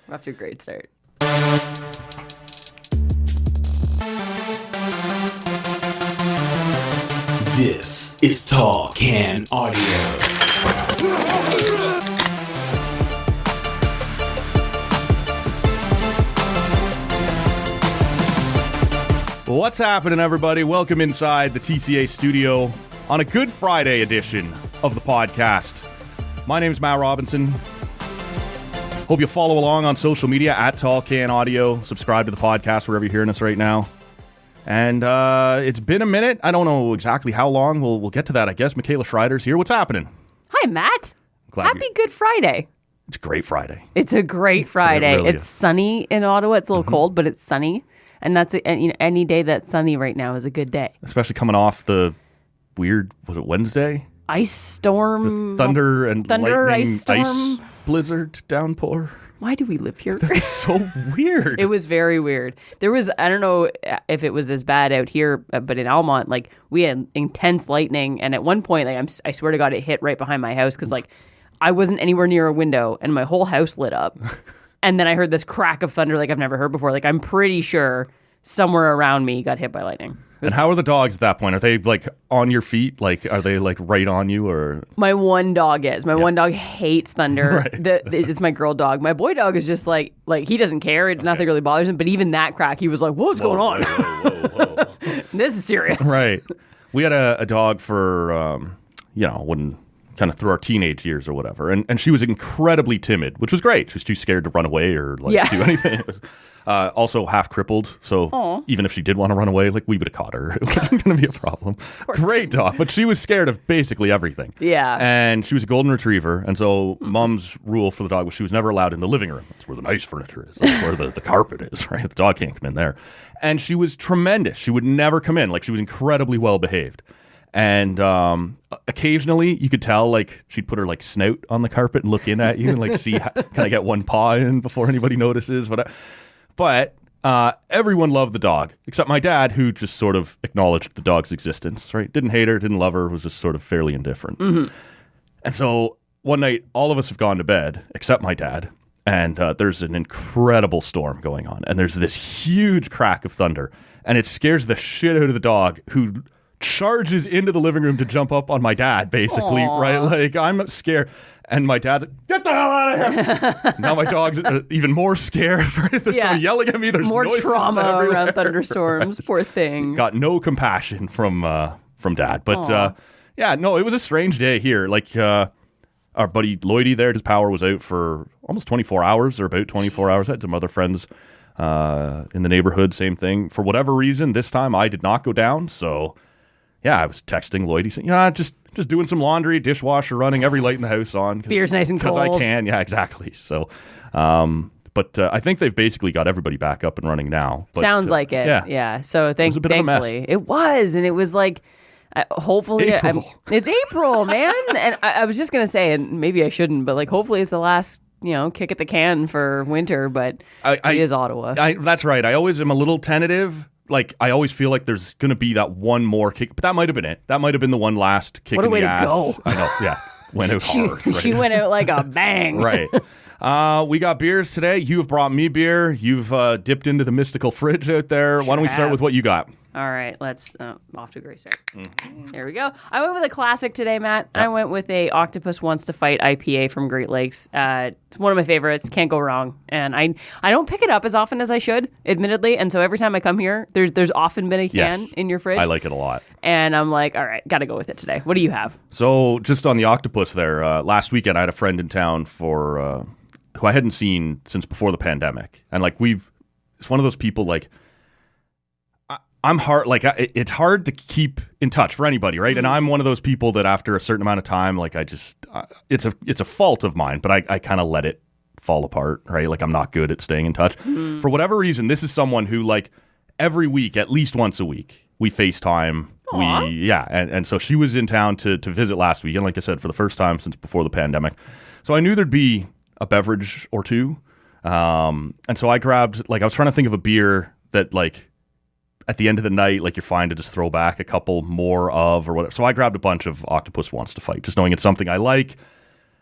We're off to a great start. This is Tall Can Audio. What's happening, everybody? Welcome inside the TCA studio on a Good Friday edition of the podcast. My name is Matt Robinson. Hope you follow along on social media at Tall Can Audio. Subscribe to the podcast wherever you're hearing us right now. And it's been a minute. I don't know exactly how long. We'll get to that, I guess. Michaela Schreiter's here. What's happening? Hi, Matt. Happy Good Friday. It's a great Friday. It's a great Friday. Really it's sunny in Ottawa. It's a little cold, but it's sunny. And that's any day that's sunny right now is a good day. Especially coming off the weird, was it Wednesday? Ice storm. The thunder and lightning, ice storm. ice blizzard, downpour. Why do we live here? It's so weird. It was very weird. There was, I don't know if it was as bad out here, but in Almont, like, we had intense lightning. And at one point, like, I swear to God, it hit right behind my house because, like, I wasn't anywhere near a window and my whole house lit up. And then I heard this crack of thunder like I've never heard before. Like, I'm pretty sure somewhere around me got hit by lightning. And how are the dogs at that point? Are they, like, on your feet? Like, are they, like, right on you? Or my one dog is. My one dog hates thunder. Right. It's my girl dog. My boy dog is just like he doesn't care. Nothing really bothers him. But even that crack, he was like, what's going on? Whoa. This is serious. Right. We had a dog for, when kind of through our teenage years or whatever. And she was incredibly timid, which was great. She was too scared to run away or, like, do anything. Also half crippled, so even if she did want to run away, like, we would have caught her. It wasn't going to be a problem. Great dog, but she was scared of basically everything. Yeah. And she was a golden retriever, and so Mom's rule for the dog was she was never allowed in the living room. That's where the nice furniture is. That's where the carpet is, right? The dog can't come in there. And she was tremendous. She would never come in. Like, she was incredibly well behaved. And occasionally you could tell, like, she'd put her, like, snout on the carpet and look in at you and, like, see, can I get one paw in before anybody notices? Whatever. But everyone loved the dog, except my dad, who just sort of acknowledged the dog's existence, right? Didn't hate her, didn't love her, was just sort of fairly indifferent. Mm-hmm. And so one night, all of us have gone to bed, except my dad, and there's an incredible storm going on. And there's this huge crack of thunder, and it scares the shit out of the dog, who charges into the living room to jump up on my dad, basically, right? Like, I'm scared. And my dad's like, get the hell out of here. Now my dog's even more scared, right? They're sort of yelling at me. There's more trauma everywhere. Around thunderstorms. Poor thing. Got no compassion from dad. But it was a strange day here. Like, our buddy Lloydie there, his power was out for almost 24 hours or about 24 hours. I had some other friends in the neighborhood, same thing. For whatever reason, this time I did not go down. So, yeah, I was texting Lloydie saying, just doing some laundry, dishwasher running, every light in the house on. Beer's nice and cold. Because I can, yeah, exactly. So, but I think they've basically got everybody back up and running now. But, sounds like it. Yeah. So thankfully, it was, and it was like, hopefully, it's April, man. And I was just gonna say, and maybe I shouldn't, but, like, hopefully it's the last, kick at the can for winter. But it is Ottawa. That's right. I always am a little tentative. Like, I always feel like there's going to be that one more kick. But that might have been it. That might have been the one last kick in the ass. What a way to go. I know, yeah. Went out hard. Right? She went out like a bang. Right. We got beers today. You have brought me beer. You've dipped into the mystical fridge out there. Why don't we start with what you got? All right, let's off to a great start. Mm-hmm. There we go. I went with a classic today, Matt. Yep. I went with a Octopus Wants to Fight IPA from Great Lakes. It's one of my favorites. Can't go wrong. And I don't pick it up as often as I should, admittedly. And so every time I come here, there's often been a can in your fridge. I like it a lot. And I'm like, all right, got to go with it today. What do you have? So just on the Octopus there, last weekend I had a friend in town for who I hadn't seen since before the pandemic, and, like, it's one of those people, like, I'm hard, like, it's hard to keep in touch for anybody, right? Mm-hmm. And I'm one of those people that after a certain amount of time, like, I just, it's a fault of mine, but I kind of let it fall apart, right? Like, I'm not good at staying in touch. Mm-hmm. For whatever reason, this is someone who, like, every week, at least once a week, we FaceTime. And so she was in town to visit last week, and, like I said, for the first time since before the pandemic. So I knew there'd be a beverage or two. And so I grabbed, like, I was trying to think of a beer that, like, at the end of the night, like, you're fine to just throw back a couple more of or whatever. So I grabbed a bunch of Octopus Wants to Fight, just knowing it's something I like.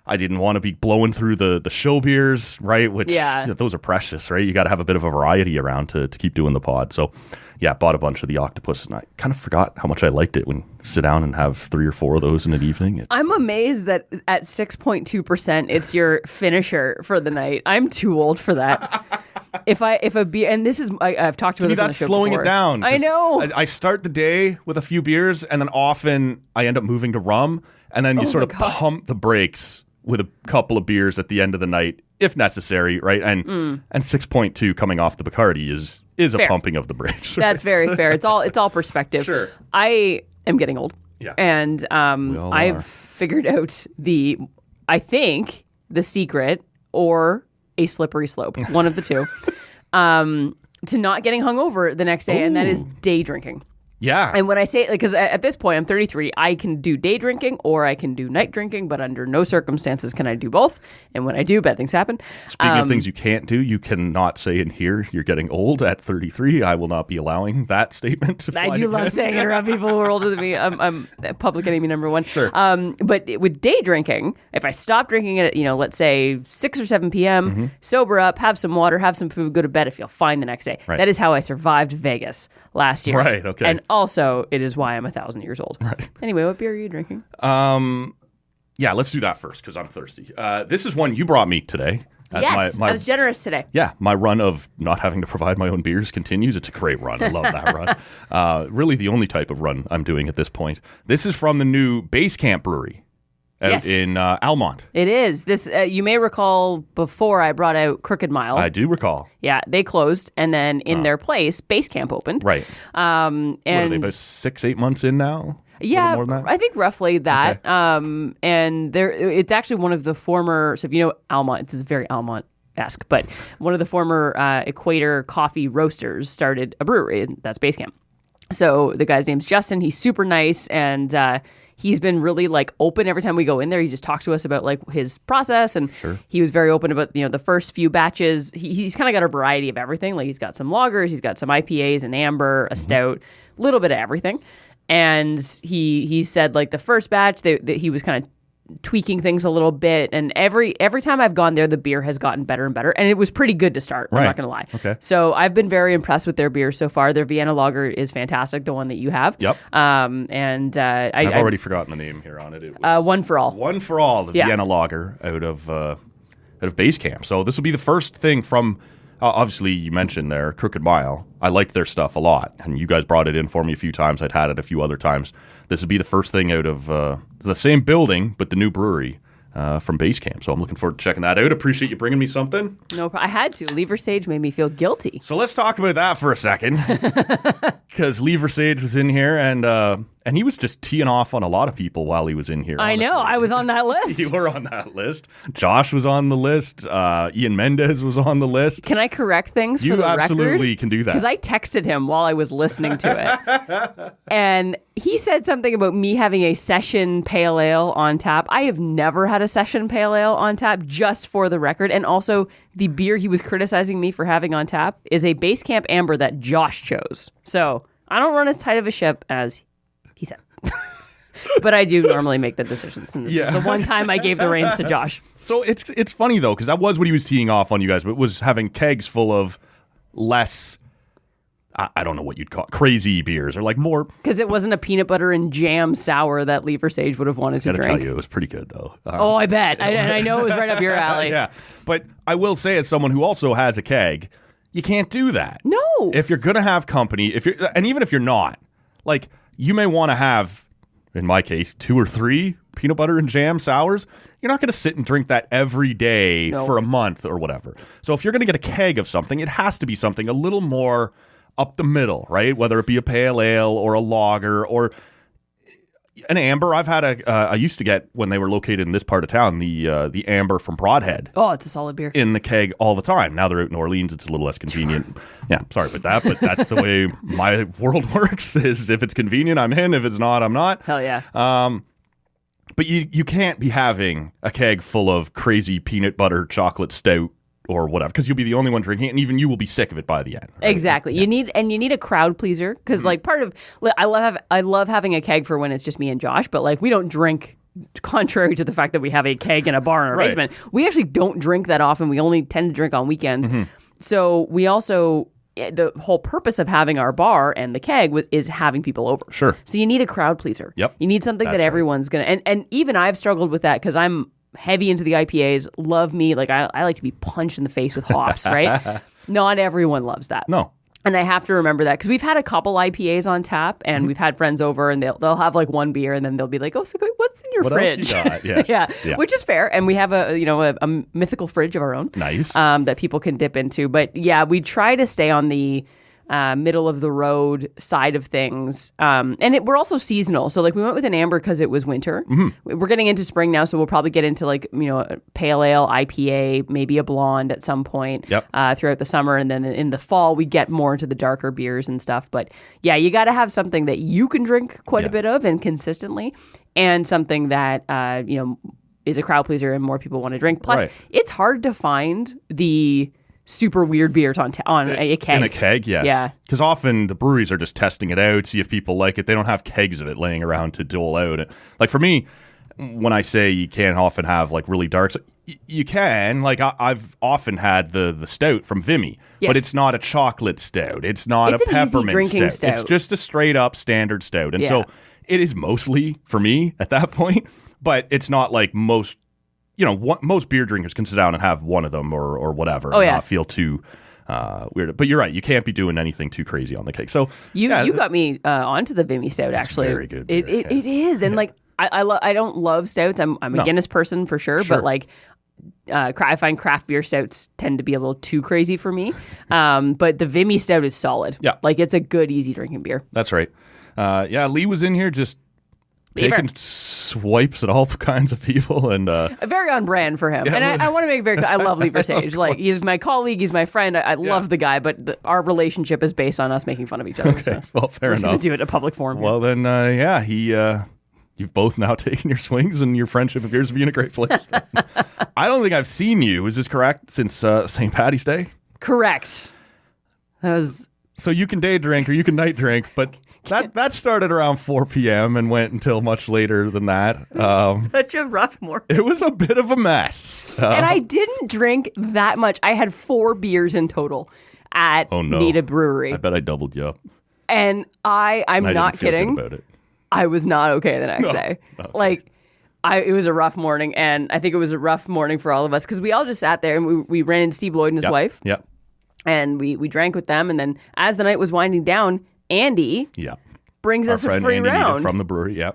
I didn't want to be blowing through the show beers, right? Which those are precious, right? You got to have a bit of a variety around to keep doing the pod. So yeah, bought a bunch of the octopus, and I kind of forgot how much I liked it when you sit down and have 3 or 4 of those in an evening. I'm amazed that at 6.2%, it's your finisher for the night. I'm too old for that. If a beer, and this is, I've talked about this on the show slowing before. It down. I know. I start the day with a few beers, and then often I end up moving to rum, and then you sort of pump the brakes with a couple of beers at the end of the night, if necessary, right? And 6.2 coming off the Bacardi is a pumping of the brakes. Right? That's very fair. It's all perspective. Sure. I am getting old. Yeah. And I've figured out the secret or a slippery slope, one of the two, to not getting hungover the next day, and that is day drinking. Yeah. And when I say, because at this point, I'm 33, I can do day drinking or I can do night drinking, but under no circumstances can I do both. And when I do, bad things happen. Speaking of things you can't do, you cannot say in here, you're getting old at 33. I will not be allowing that statement to fly. I do love saying it around people who are older than me. I'm public enemy number one. Sure. But with day drinking, if I stop drinking at, let's say 6 or 7 p.m., sober up, have some water, have some food, go to bed, I feel fine the next day. Right. That is how I survived Vegas last year. Right, okay. And also, it is why I'm 1,000 years old. Right. Anyway, what beer are you drinking? Yeah, let's do that first because I'm thirsty. This is one you brought me today. Yes, I was generous today. Yeah, my run of not having to provide my own beers continues. It's a great run. I love that run. Really the only type of run I'm doing at this point. This is from the new Base Camp Brewery out in Almont. It is. This you may recall before I brought out Crooked Mile. I do recall. Yeah, they closed, and then in their place, Base Camp opened. Right. And what are they, about 6-8 months in now? Yeah, more than that? I think roughly that. Okay. And it's actually one of the former. So if you know Almont, it's very Almont-esque, but one of the former Equator coffee roasters started a brewery, and that's Base Camp. So the guy's name's Justin. He's super nice, and he's been really open every time we go in there. He just talks to us about his process, and he was very open about the first few batches. He's kind of got a variety of everything. He's got some lagers, he's got some IPAs, an amber, a stout, a little bit of everything. And he said the first batch that he was kind of tweaking things a little bit, and every time I've gone there, the beer has gotten better and better, and it was pretty good to start. I'm not gonna lie. Okay. So I've been very impressed with their beer so far. Their Vienna lager is fantastic, the one that you have. Yep. And I've already forgotten the name here on it. It was One for All. One for All, the Vienna lager out of Base Camp. So this will be the first thing from. Obviously, you mentioned their Crooked Mile. I like their stuff a lot, and you guys brought it in for me a few times. I'd had it a few other times. This would be the first thing out of the same building, but the new brewery from Base Camp. So I'm looking forward to checking that out. Appreciate you bringing me something. No, I had to. Lever Sage made me feel guilty. So let's talk about that for a second, because Lever Sage was in here, and he was just teeing off on a lot of people while he was in here. I honestly. know. I was on that list. You were on that list. Josh was on the list. Ian Mendez was on the list. Can I correct things for you the record? absolutely can do that. Because I texted him while I was listening to it. And he said something about me having a session pale ale on tap. I have never had a session pale ale on tap, just for the record. And also, the beer he was criticizing me for having on tap is a Base Camp Amber that Josh chose. So I don't run as tight of a ship as he said. But I do normally make the decisions. And this was the one time I gave the reins to Josh. So it's funny, though, because that was what he was teeing off on you guys, but was having kegs full of less, I don't know what you'd call it, crazy beers, or more. Because it wasn't a peanut butter and jam sour that Lever Sage would have wanted to I gotta drink. tell you, it was pretty good, though. Oh, I bet. I know it was right up your alley. Yeah. But I will say, as someone who also has a keg, you can't do that. No. If you're going to have company, and even if you're not, you may want to have, in my case, 2 or 3 peanut butter and jam sours. You're not going to sit and drink that every day for a month or whatever. So if you're going to get a keg of something, it has to be something a little more up the middle, right? Whether it be a pale ale or a lager or an amber. I've had I used to get, when they were located in this part of town, the amber from Broadhead. Oh, it's a solid beer. In the keg all the time. Now they're out in Orleans. It's a little less convenient. Yeah, sorry about that, but that's the way my world works, is if it's convenient, I'm in. If it's not, I'm not. Hell yeah. But you can't be having a keg full of crazy peanut butter chocolate stout or whatever, because you'll be the only one drinking it, and even you will be sick of it by the end. Right? Exactly. Yeah. You need a crowd pleaser, because part of I love having a keg for when it's just me and Josh, but we don't drink contrary to the fact that we have a keg and a bar in our Right. basement, we actually don't drink that often. We only tend to drink on weekends. So we also, the whole purpose of having our bar and the keg is having people over. Sure. So you need a crowd pleaser. Yep. You need something That's that right. everyone's going to, and even I've struggled with that because I'm heavy into the IPAs, love me. Like I like to be punched in the face with hops, right? Not everyone loves that. No. And I have to remember that because we've had a couple IPAs on tap and we've had friends over and they'll have like one beer and then they'll be like, oh, so what's in your What fridge? else you got? Yes. yeah, which is fair. And we have a mythical fridge of our own. Nice. That people can dip into. But yeah, we try to stay on the middle of the road side of things. And we're also seasonal. So like we went with an amber because it was winter. We're getting into spring now. So we'll probably get into like, a pale ale, IPA, maybe a blonde at some point throughout the summer. And then in the fall, we get more into the darker beers and stuff. But yeah, you got to have something that you can drink quite a bit of and consistently, and something that, is a crowd pleaser and more people want to drink. Plus, it's hard to find the super weird beers on a keg. In a keg, yes. Yeah. Because often the breweries are just testing it out, see if people like it. They don't have kegs of it laying around to dole out. Like for me, when I say you can't often have like really dark, you can. Like I've often had the stout from Vimy, but it's not a chocolate stout. It's not a peppermint stout. It's just a straight up standard stout. And so it is mostly for me at that point, but it's not like most most beer drinkers can sit down and have one of them or whatever and not feel too weird. But you're right. You can't be doing anything too crazy on the cake. So you got me onto the Vimy stout, actually. Very good beer, It is. And like, I don't love stouts. I'm a Guinness person for sure. But like, I find craft beer stouts tend to be a little too crazy for me. But the Vimy stout is solid. Yeah. Like it's a good, easy drinking beer. That's right. Lee was in here just taking swipes at all kinds of people and very on brand for him. And I want to make it very clear, I love Lee Versage. Like he's my colleague, he's my friend. I love the guy, but our relationship is based on us making fun of each other. Okay, well, fair enough. We're going to do it in a public forum. Well, then, you've both now taken your swings and your friendship appears to be in a great place. I don't think I've seen you, is this correct, since St. Paddy's Day? Correct. That was... So you can day drink or you can night drink, but that started around 4 p.m. and went until much later than that. Such a rough morning. It was a bit of a mess. And I didn't drink that much. I had 4 beers in total at Nita Brewery. I bet I doubled you up. And I'm not kidding. About it. I was not okay the next day. Okay. It was a rough morning, and I think it was a rough morning for all of us because we all just sat there and we ran into Steve Lloyd and his wife. Yeah. And we drank with them, and then as the night was winding down, Andy brings us a free Andy round from the brewery. Yeah.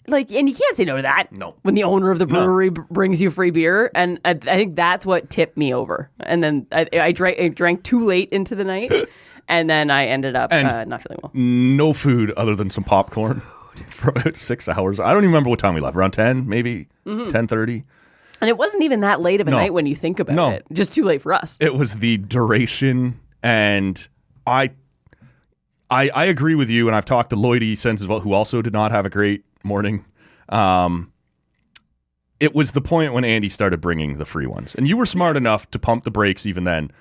Like, and you can't say no to that. No. When the owner of the brewery brings you free beer, and I think that's what tipped me over. And then I drank too late into the night, and then I ended up not feeling well. No food other than some popcorn for about 6 hours. I don't even remember what time we left. Around 10, maybe 10:30. And it wasn't even that late of a night when you think about it. Just too late for us. It was the duration, and I agree with you, and I've talked to Lloydie since as well, who also did not have a great morning. It was the point when Andy started bringing the free ones, and you were smart enough to pump the brakes even then.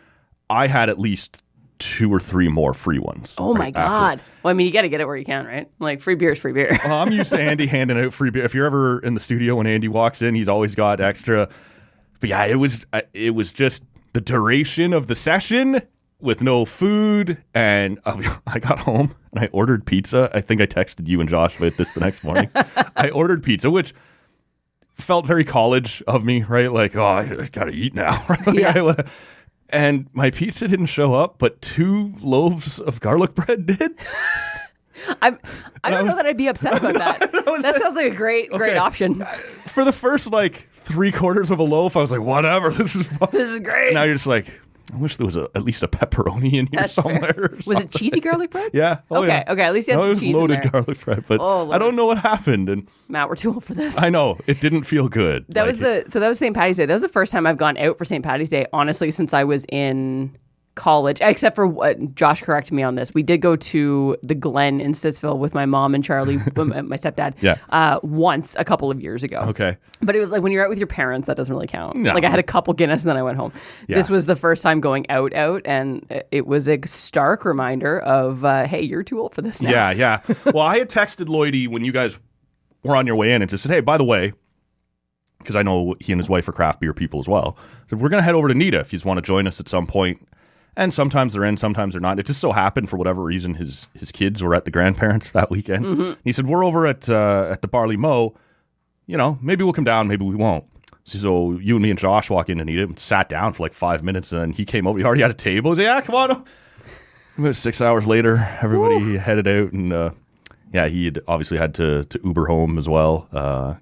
I had at least 2 or 3 more free ones. Oh my God. Well, I mean, you got to get it where you can, right? Like, free beer is free beer. Well, I'm used to Andy handing out free beer. If you're ever in the studio when Andy walks in, he's always got extra. But yeah, it was just the duration of the session with no food. And I got home and I ordered pizza. I think I texted you and Josh about this the next morning. I ordered pizza, which felt very college of me, right? Like, oh, I got to eat now. Like, and my pizza didn't show up, but 2 loaves of garlic bread did. I don't know that I'd be upset about that. That sounds like a great option. For the first 3/4 of a loaf, I was like, whatever, this is fun. This is great. And now you're just like, I wish there was at least a pepperoni in here somewhere. Was it cheesy garlic bread? Yeah. Oh, okay. Yeah. Okay. At least you had some cheese in there. It was loaded garlic bread, but I don't know what happened. And Matt, we're too old for this. I know it didn't feel good. That was St. Paddy's Day. That was the first time I've gone out for St. Paddy's Day, honestly, since I was in college, except for what Josh corrected me on this. We did go to the Glen in Stittsville with my mom and Charlie, my stepdad, once a couple of years ago. Okay. But it was like when you're out with your parents, that doesn't really count. No. Like I had a couple Guinness and then I went home. Yeah. This was the first time going out, and it was a stark reminder of, hey, you're too old for this now. Yeah. Well, I had texted Lloydie when you guys we're on your way in and just said, hey, by the way, because I know he and his wife are craft beer people as well. So we're going to head over to Nita if you just want to join us at some point. And sometimes they're in, sometimes they're not. It just so happened, for whatever reason, his kids were at the grandparents that weekend. Mm-hmm. He said, we're over at the Barley Mow. You know, maybe we'll come down, maybe we won't. So you and me and Josh walk in and Nita and sat down for like 5 minutes, and then he came over. He already had a table. He said, yeah, come on. About 6 hours later, everybody headed out, and he had obviously had to Uber home as well.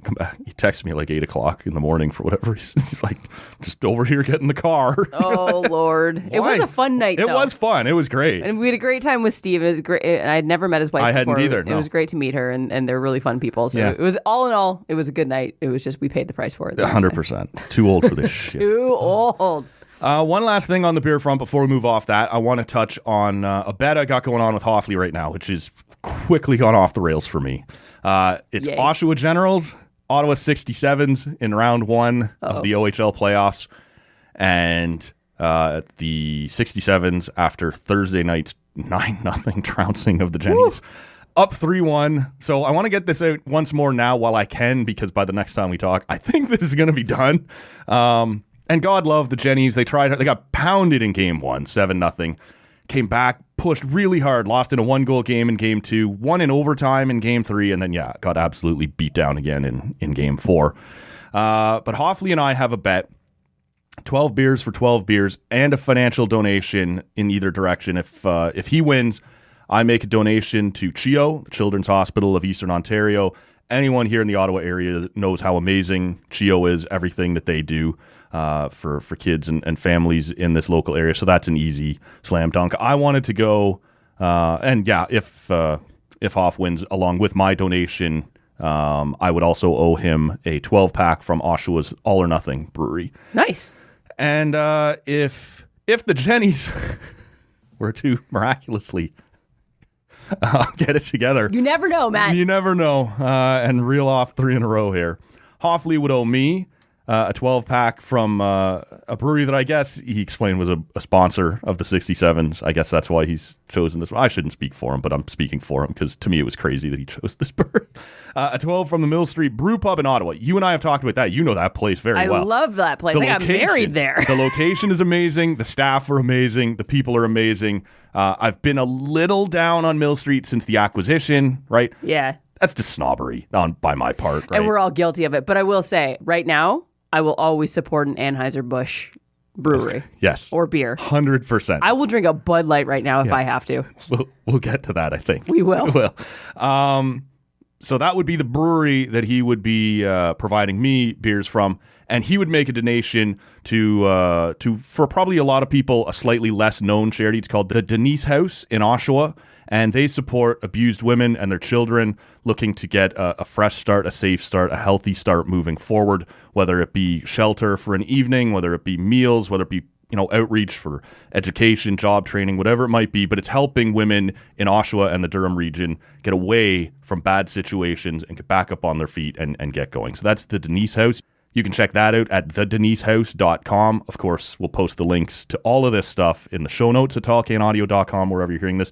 Come back. He texted me at like 8 o'clock in the morning for whatever. He's like, just over here, get in the car. Oh, Lord. It was a fun night, though. It was fun. It was great. And we had a great time with Steve. It was great. And I had never met his wife before. I hadn't either, no. It was great to meet her, and they're really fun people. So it was, all in all, it was a good night. It was just, we paid the price for it. 100%. Too old for this shit. Too old. One last thing on the beer front before we move off that. I want to touch on a bet I got going on with Hoffley right now, which is quickly gone off the rails for me. It's Yay. Oshawa Generals, Ottawa 67s in round one of the OHL playoffs. And the 67s, after Thursday night's 9-0 trouncing of the Jennies, up 3-1. So I want to get this out once more now while I can, because by the next time we talk, I think this is going to be done. And God love the Jennies. They got pounded in game one, 7-0. Came back, pushed really hard, lost in a 1-goal game in game 2, won in overtime in game 3, and then, got absolutely beat down again in game 4. But Hoffley and I have a bet, 12 beers for 12 beers, and a financial donation in either direction. If he wins, I make a donation to CHEO, the Children's Hospital of Eastern Ontario. Anyone here in the Ottawa area knows how amazing CHEO is, everything that they do for kids and families in this local area. So that's an easy slam dunk. I wanted to go, if Hoff wins along with my donation, I would also owe him a 12-pack from Oshawa's All or Nothing Brewery. Nice. And if the Jennies were to miraculously get it together. You never know, Matt. You never know. And reel off 3 in a row here. Hoffley would owe me a 12-pack from a brewery that I guess he explained was a sponsor of the 67s. I guess that's why he's chosen this one. I shouldn't speak for him, but I'm speaking for him because to me it was crazy that he chose this brewery. A 12 from the Mill Street Brew Pub in Ottawa. You and I have talked about that. You know that place very well. I love that place. I got married there. The location is amazing. The staff are amazing. The people are amazing. I've been a little down on Mill Street since the acquisition, right? Yeah. That's just snobbery by my part, right? And we're all guilty of it. But I will say, right now, I will always support an Anheuser-Busch brewery. Yes. Or beer. 100%. I will drink a Bud Light right now if I have to. We'll get to that, I think. We will. We will. So that would be the brewery that he would be providing me beers from. And he would make a donation to for probably a lot of people, a slightly less known charity. It's called the Denise House in Oshawa. And they support abused women and their children looking to get a fresh start, a safe start, a healthy start moving forward, whether it be shelter for an evening, whether it be meals, whether it be outreach for education, job training, whatever it might be. But it's helping women in Oshawa and the Durham region get away from bad situations and get back up on their feet and get going. So that's the Denise House. You can check that out at thedenisehouse.com. Of course, we'll post the links to all of this stuff in the show notes at talkcanaudio.com, wherever you're hearing this.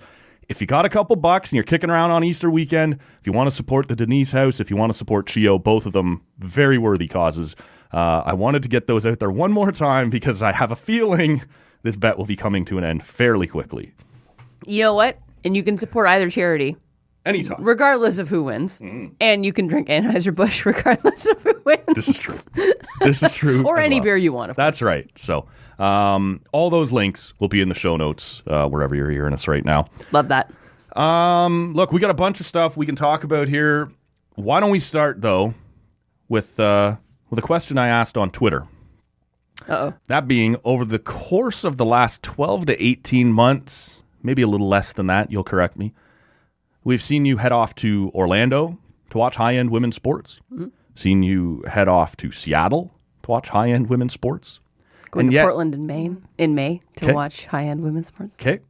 If you got a couple bucks and you're kicking around on Easter weekend, if you want to support the Denise House, if you want to support CHEO, both of them very worthy causes. I wanted to get those out there one more time because I have a feeling this bet will be coming to an end fairly quickly. You know what? And you can support either charity. Anytime. Regardless of who wins. Mm. And you can drink Anheuser-Busch regardless of who wins. This is true. This is true. Or any beer you want. That's right. So all those links will be in the show notes wherever you're hearing us right now. Love that. Look, we got a bunch of stuff we can talk about here. Why don't we start, though, with a question I asked on Twitter. Uh-oh. That being, over the course of the last 12 to 18 months, maybe a little less than that, you'll correct me, we've seen you head off to Orlando to watch high-end women's sports. Mm-hmm. Seen you head off to Seattle to watch high-end women's sports. Going to Portland in May to watch high-end women's sports. Okay.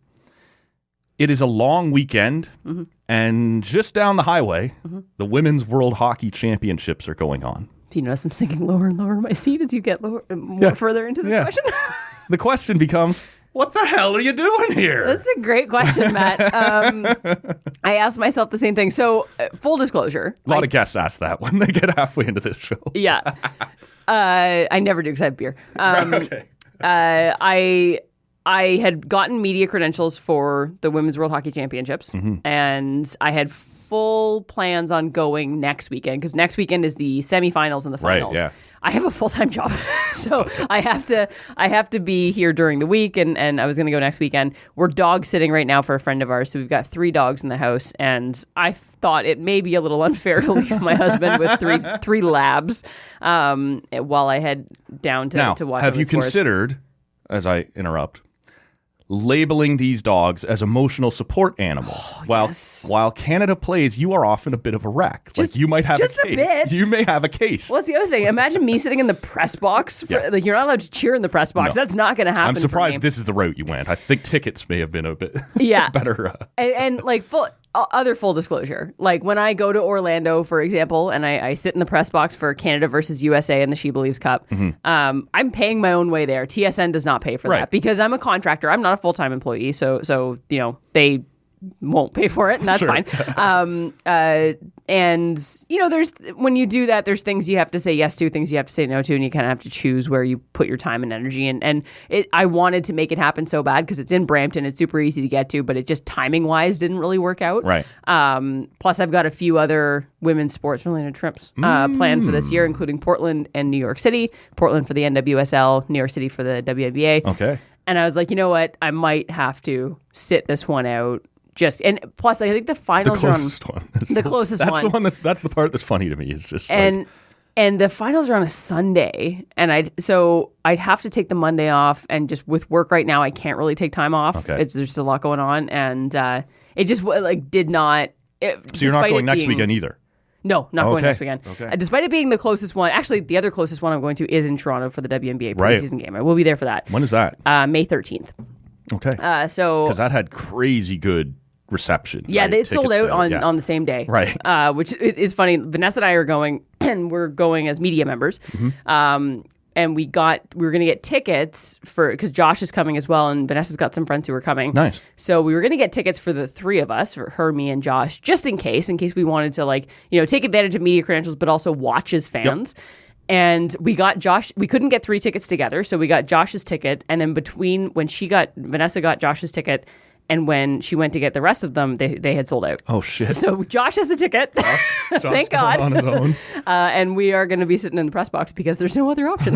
It is a long weekend, mm-hmm. and just down the highway, mm-hmm. the Women's World Hockey Championships are going on. Do you notice I'm sinking lower and lower in my seat as you get further into this question? The question becomes, What the hell are you doing here? That's a great question, Matt. I asked myself the same thing. So, full disclosure. A lot of guests ask that when they get halfway into this show. Yeah. I never do because I have beer. Okay. I had gotten media credentials for the Women's World Hockey Championships, and I had full plans on going next weekend because next weekend is the semifinals and the finals. Right, yeah. I have a full-time job, so I have to be here during the week, and I was going to go next weekend. We're dog sitting right now for a friend of ours, so we've got 3 dogs in the house, and I thought it may be a little unfair to leave my husband with three labs while I head down to watch. Have you sports. considered, as I interrupt, labeling these dogs as emotional support animals? While Canada plays, you are often a bit of a wreck. Like you might have just a case. a bit. You may have a case. Well, that's the other thing. Imagine me sitting in the press box. Like you're not allowed to cheer in the press box. No. That's not going to happen. I'm surprised for me. this is the route you went. I think tickets may have been a bit better. And like full disclosure, like when I go to Orlando, for example, and I sit in the press box for Canada versus USA in the She Believes Cup, I'm paying my own way there. TSN does not pay for that because I'm a contractor. I'm not a full-time employee. So they won't pay for it, and that's fine. And there's when you do that, there's things you have to say yes to, things you have to say no to, and you kind of have to choose where you put your time and energy. And I wanted to make it happen so bad because it's in Brampton, it's super easy to get to, but it just timing wise didn't really work out. Right. Plus, I've got a few other women's sports related trips planned for this year, including Portland and New York City. Portland for the NWSL, New York City for the WNBA. Okay. And I was like, you know what? I might have to sit this one out. And plus, I think the finals are on the closest one. That's the part that's funny to me. Is just and the finals are on a Sunday, and I'd have to take the Monday off. And just with work right now, I can't really take time off. Okay. There's just a lot going on, and it just did not. So you're not going next weekend either. No, not going next weekend. Okay. Despite it being the closest one, actually, the other closest one I'm going to is in Toronto for the WNBA preseason game. I will be there for that. When is that? May 13th. Okay. Because that had crazy good reception. Yeah, right? they sold out on yeah. on the same day. Right. Which is funny. Vanessa and I are going, and we're going as media members. And we were going to get tickets because Josh is coming as well, and Vanessa's got some friends who are coming. Nice. So we were going to get tickets for the 3 of us, for her, me, and Josh, just in case we wanted to take advantage of media credentials, but also watch as fans. Yep. And we got Josh. We couldn't get 3 tickets together, so we got Josh's ticket. And then when Vanessa got Josh's ticket, and when she went to get the rest of them, they had sold out. Oh, shit. So Josh has the ticket. Josh Thank God. On his own. And we are going to be sitting in the press box because there's no other option.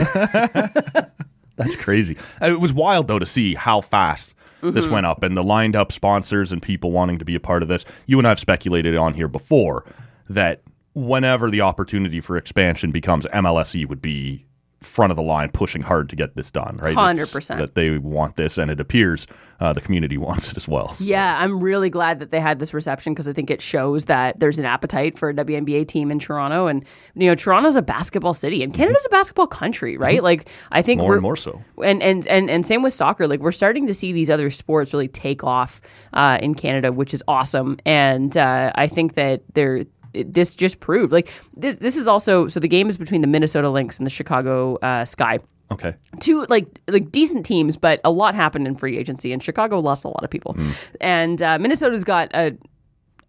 That's crazy. It was wild, though, to see how fast this went up and the lined up sponsors and people wanting to be a part of this. You and I have speculated on here before that whenever the opportunity for expansion becomes, MLSE would be front of the line pushing hard to get this done, right? 100%. That they want this, and it appears the community wants it as well. So. Yeah, I'm really glad that they had this reception because I think it shows that there's an appetite for a WNBA team in Toronto. And, Toronto's a basketball city and Canada's a basketball country, right? Like, I think more and more so. And same with soccer. Like, we're starting to see these other sports really take off in Canada, which is awesome. And I think that this just proved this is also, so the game is between the Minnesota Lynx and the Chicago Sky. Okay. 2 like decent teams, but a lot happened in free agency, and Chicago lost a lot of people. And Minnesota's got a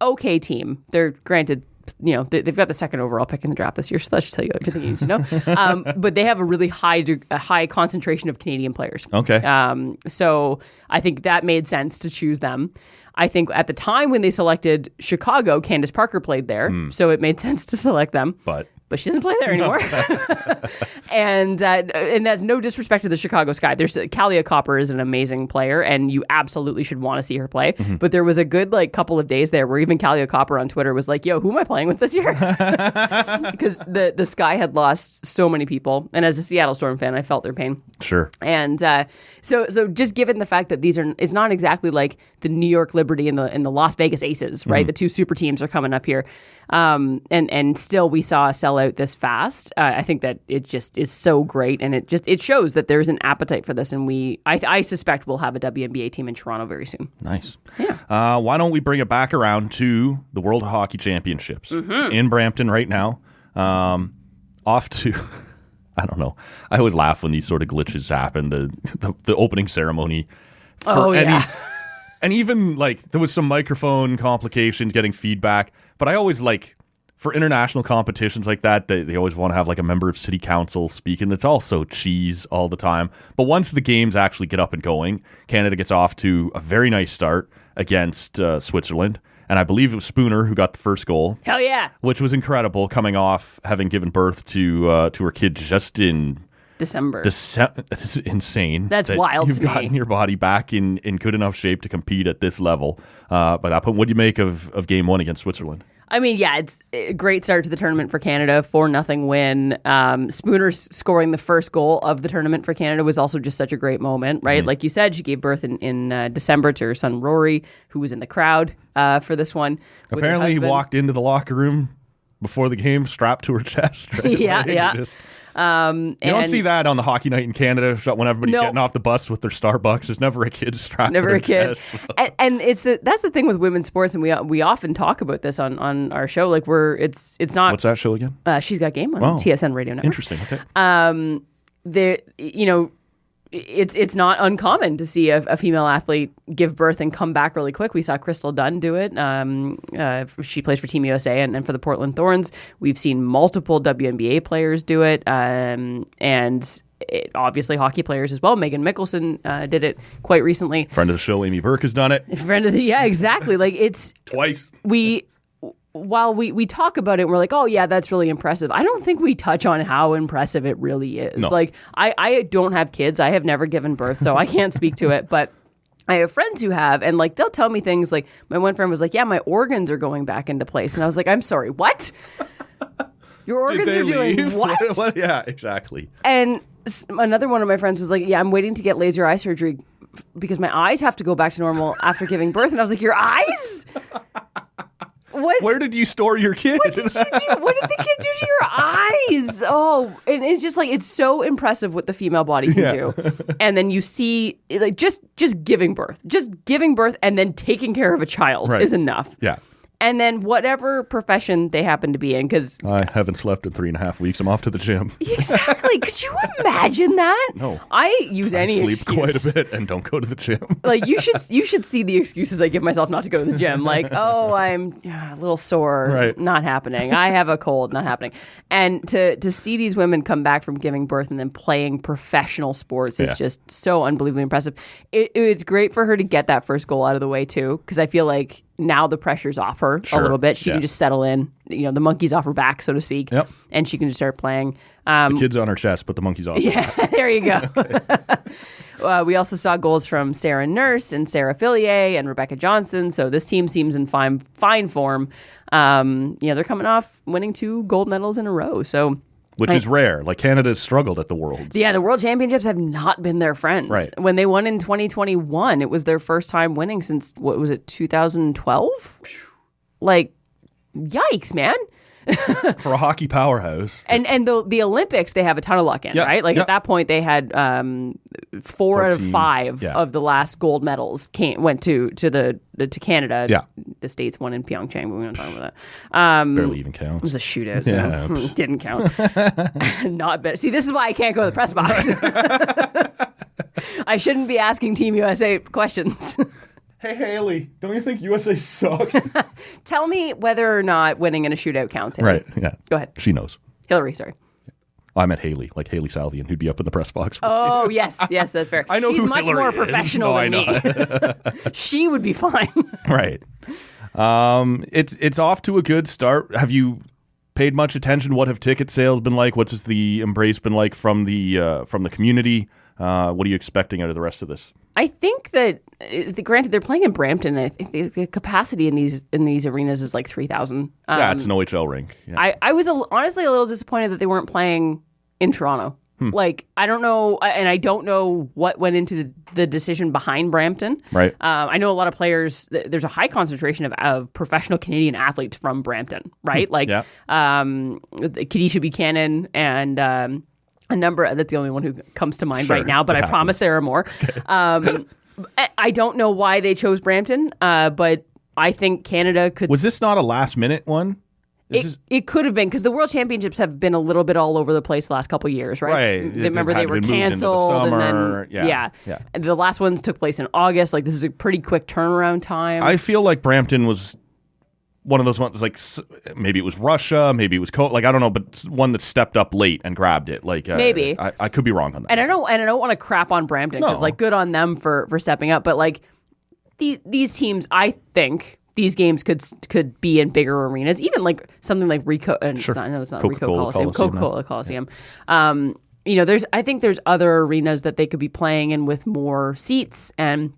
okay team. They're granted, they've got the 2nd overall pick in the draft this year, so that should tell you everything you need to know. But they have a really high concentration of Canadian players. Okay. So I think that made sense to choose them. I think at the time when they selected Chicago, Candace Parker played there, so it made sense to select them. But she doesn't play there anymore. And that's no disrespect to the Chicago Sky. There's Kalia Copper is an amazing player, and you absolutely should want to see her play. But there was a good couple of days there where even Kalia Copper on Twitter was like, "Yo, who am I playing with this year?" Because the Sky had lost so many people, and as a Seattle Storm fan, I felt their pain. Sure. And so just given the fact that it's not exactly like the New York Liberty and the Las Vegas Aces, right? The 2 super teams are coming up here. And still we saw a sellout this fast. I think that it just is so great, and it shows that there's an appetite for this, and I suspect we'll have a WNBA team in Toronto very soon. Nice. Yeah. Why don't we bring it back around to the World Hockey Championships in Brampton right now? Off to I don't know. I always laugh when these sort of glitches happen. The opening ceremony for and even like there was some microphone complications getting feedback, but I always like for international competitions like that, they always want to have like a member of city council speaking. That's all so cheese all the time. But once the games actually get up and going, Canada gets off to a very nice start against Switzerland. And I believe it was Spooner who got the first goal. Hell yeah. Which was incredible, coming off having given birth to her kid just in December. It's insane. That's wild You've to me. gotten your body back in good enough shape to compete at this level. By that point, what do you make of game one against Switzerland? I mean, yeah, it's a great start to the tournament for Canada, 4-0 win. Spooner scoring the first goal of the tournament for Canada was also just such a great moment, right? Mm-hmm. Like you said, she gave birth in December to her son Rory, who was in the crowd for this one. Apparently, he walked into the locker room before the game strapped to her chest. Right? Yeah, yeah. You don't see that on the hockey night in Canada when everybody's getting off the bus with their Starbucks. There's never a kid strapped to their chest. And that's the thing with women's sports, and we often talk about this on our show. Like it's not. What's that show again? She's Got Game on TSN Radio Network. Interesting. Okay. It's not uncommon to see a female athlete give birth and come back really quick. We saw Crystal Dunn do it. She plays for Team USA and for the Portland Thorns. We've seen multiple WNBA players do it, and obviously hockey players as well. Megan Mickelson did it quite recently. Friend of the show, Amy Burke, has done it. Yeah, exactly. Like it's twice. While we talk about it, we're like, oh yeah, that's really impressive. I don't think we touch on how impressive it really is. No. Like I don't have kids. I have never given birth, so I can't speak to it. But I have friends who have, and like they'll tell me things like, my one friend was like, yeah, my organs are going back into place. And I was like, I'm sorry, what? Your organs are doing what? Yeah, exactly. And another one of my friends was like, yeah, I'm waiting to get laser eye surgery because my eyes have to go back to normal after giving birth. And I was like, your eyes? What? Where did you store your kid? What did you do? What did the kid do to your eyes? Oh, and it's just like, it's so impressive what the female body can do. And then you see, like, just giving birth, and then taking care of a child is enough. Yeah. And then whatever profession they happen to be in, because I haven't slept in 3.5 weeks. I'm off to the gym. Exactly. Could you imagine that? No. I use any sleep excuse. quite a bit and don't go to the gym. Like you should see the excuses I give myself not to go to the gym. Like, oh, I'm a little sore. Right. Not happening. I have a cold. Not happening. And to see these women come back from giving birth and then playing professional sports is just so unbelievably impressive. It's great for her to get that first goal out of the way too, because I feel like now the pressure's off her a little bit. She can just settle in. The monkey's off her back, so to speak. Yep. And she can just start playing. The kid's on her chest, but the monkey's off. Yeah, there you go. We also saw goals from Sarah Nurse and Sarah Fillier and Rebecca Johnson. So this team seems in fine form. They're coming off winning 2 gold medals in a row. So. Which is rare. Like Canada's struggled at the Worlds. Yeah, the World Championships have not been their friends. Right. When they won in 2021, it was their first time winning since, 2012? Like, yikes, man. For a hockey powerhouse. And the Olympics, they have a ton of luck in, right? Like at that point, they had 4 out of 5 of the last gold medals went to Canada. Yeah. The States won in Pyeongchang, but we don't talk about that. Barely even count. It was a shootout, so didn't count. Not better. See, this is why I can't go to the press box. I shouldn't be asking Team USA questions. Hey, Haley, don't you think USA sucks? Tell me whether or not winning in a shootout counts. Haley. Right, yeah. Go ahead. She knows. Hillary, sorry. I meant Haley, like Haley Salvian, who'd be up in the press box. Oh, yes, that's fair. I know She's who much Hillary more is. professional than me. She would be fine. Right. It's off to a good start. Have you paid much attention? What have ticket sales been like? What's the embrace been like from the community? What are you expecting out of the rest of this? I think that, granted, they're playing in Brampton. I think the capacity in these arenas is like 3,000. Yeah, it's an OHL rink. Yeah. I was honestly a little disappointed that they weren't playing in Toronto. Like, I don't know, and I don't know what went into the decision behind Brampton. Right. I know a lot of players, there's a high concentration of professional Canadian athletes from Brampton, right? Like, Kadisha Buchanan and a number, that's the only one who comes to mind right now, but I promise there are more. Okay. I don't know why they chose Brampton, but I think Canada could... Was this not a last minute one? It could have been because the World Championships have been a little bit all over the place the last couple of years, right? Right. Remember they were canceled, and then yeah. And the last ones took place in August. Like this is a pretty quick turnaround time. I feel like Brampton was one of those ones. Like maybe it was Russia, maybe it was like I don't know, but one that stepped up late and grabbed it. Like maybe I could be wrong on that. And I don't want to crap on Brampton because like good on them for stepping up, but like these teams, I think. These games could be in bigger arenas, even like something like Ricoh. Sure. I know it's not Coca-Cola Ricoh Coliseum, Coca-Cola Coliseum. I think there's other arenas that they could be playing in with more seats, and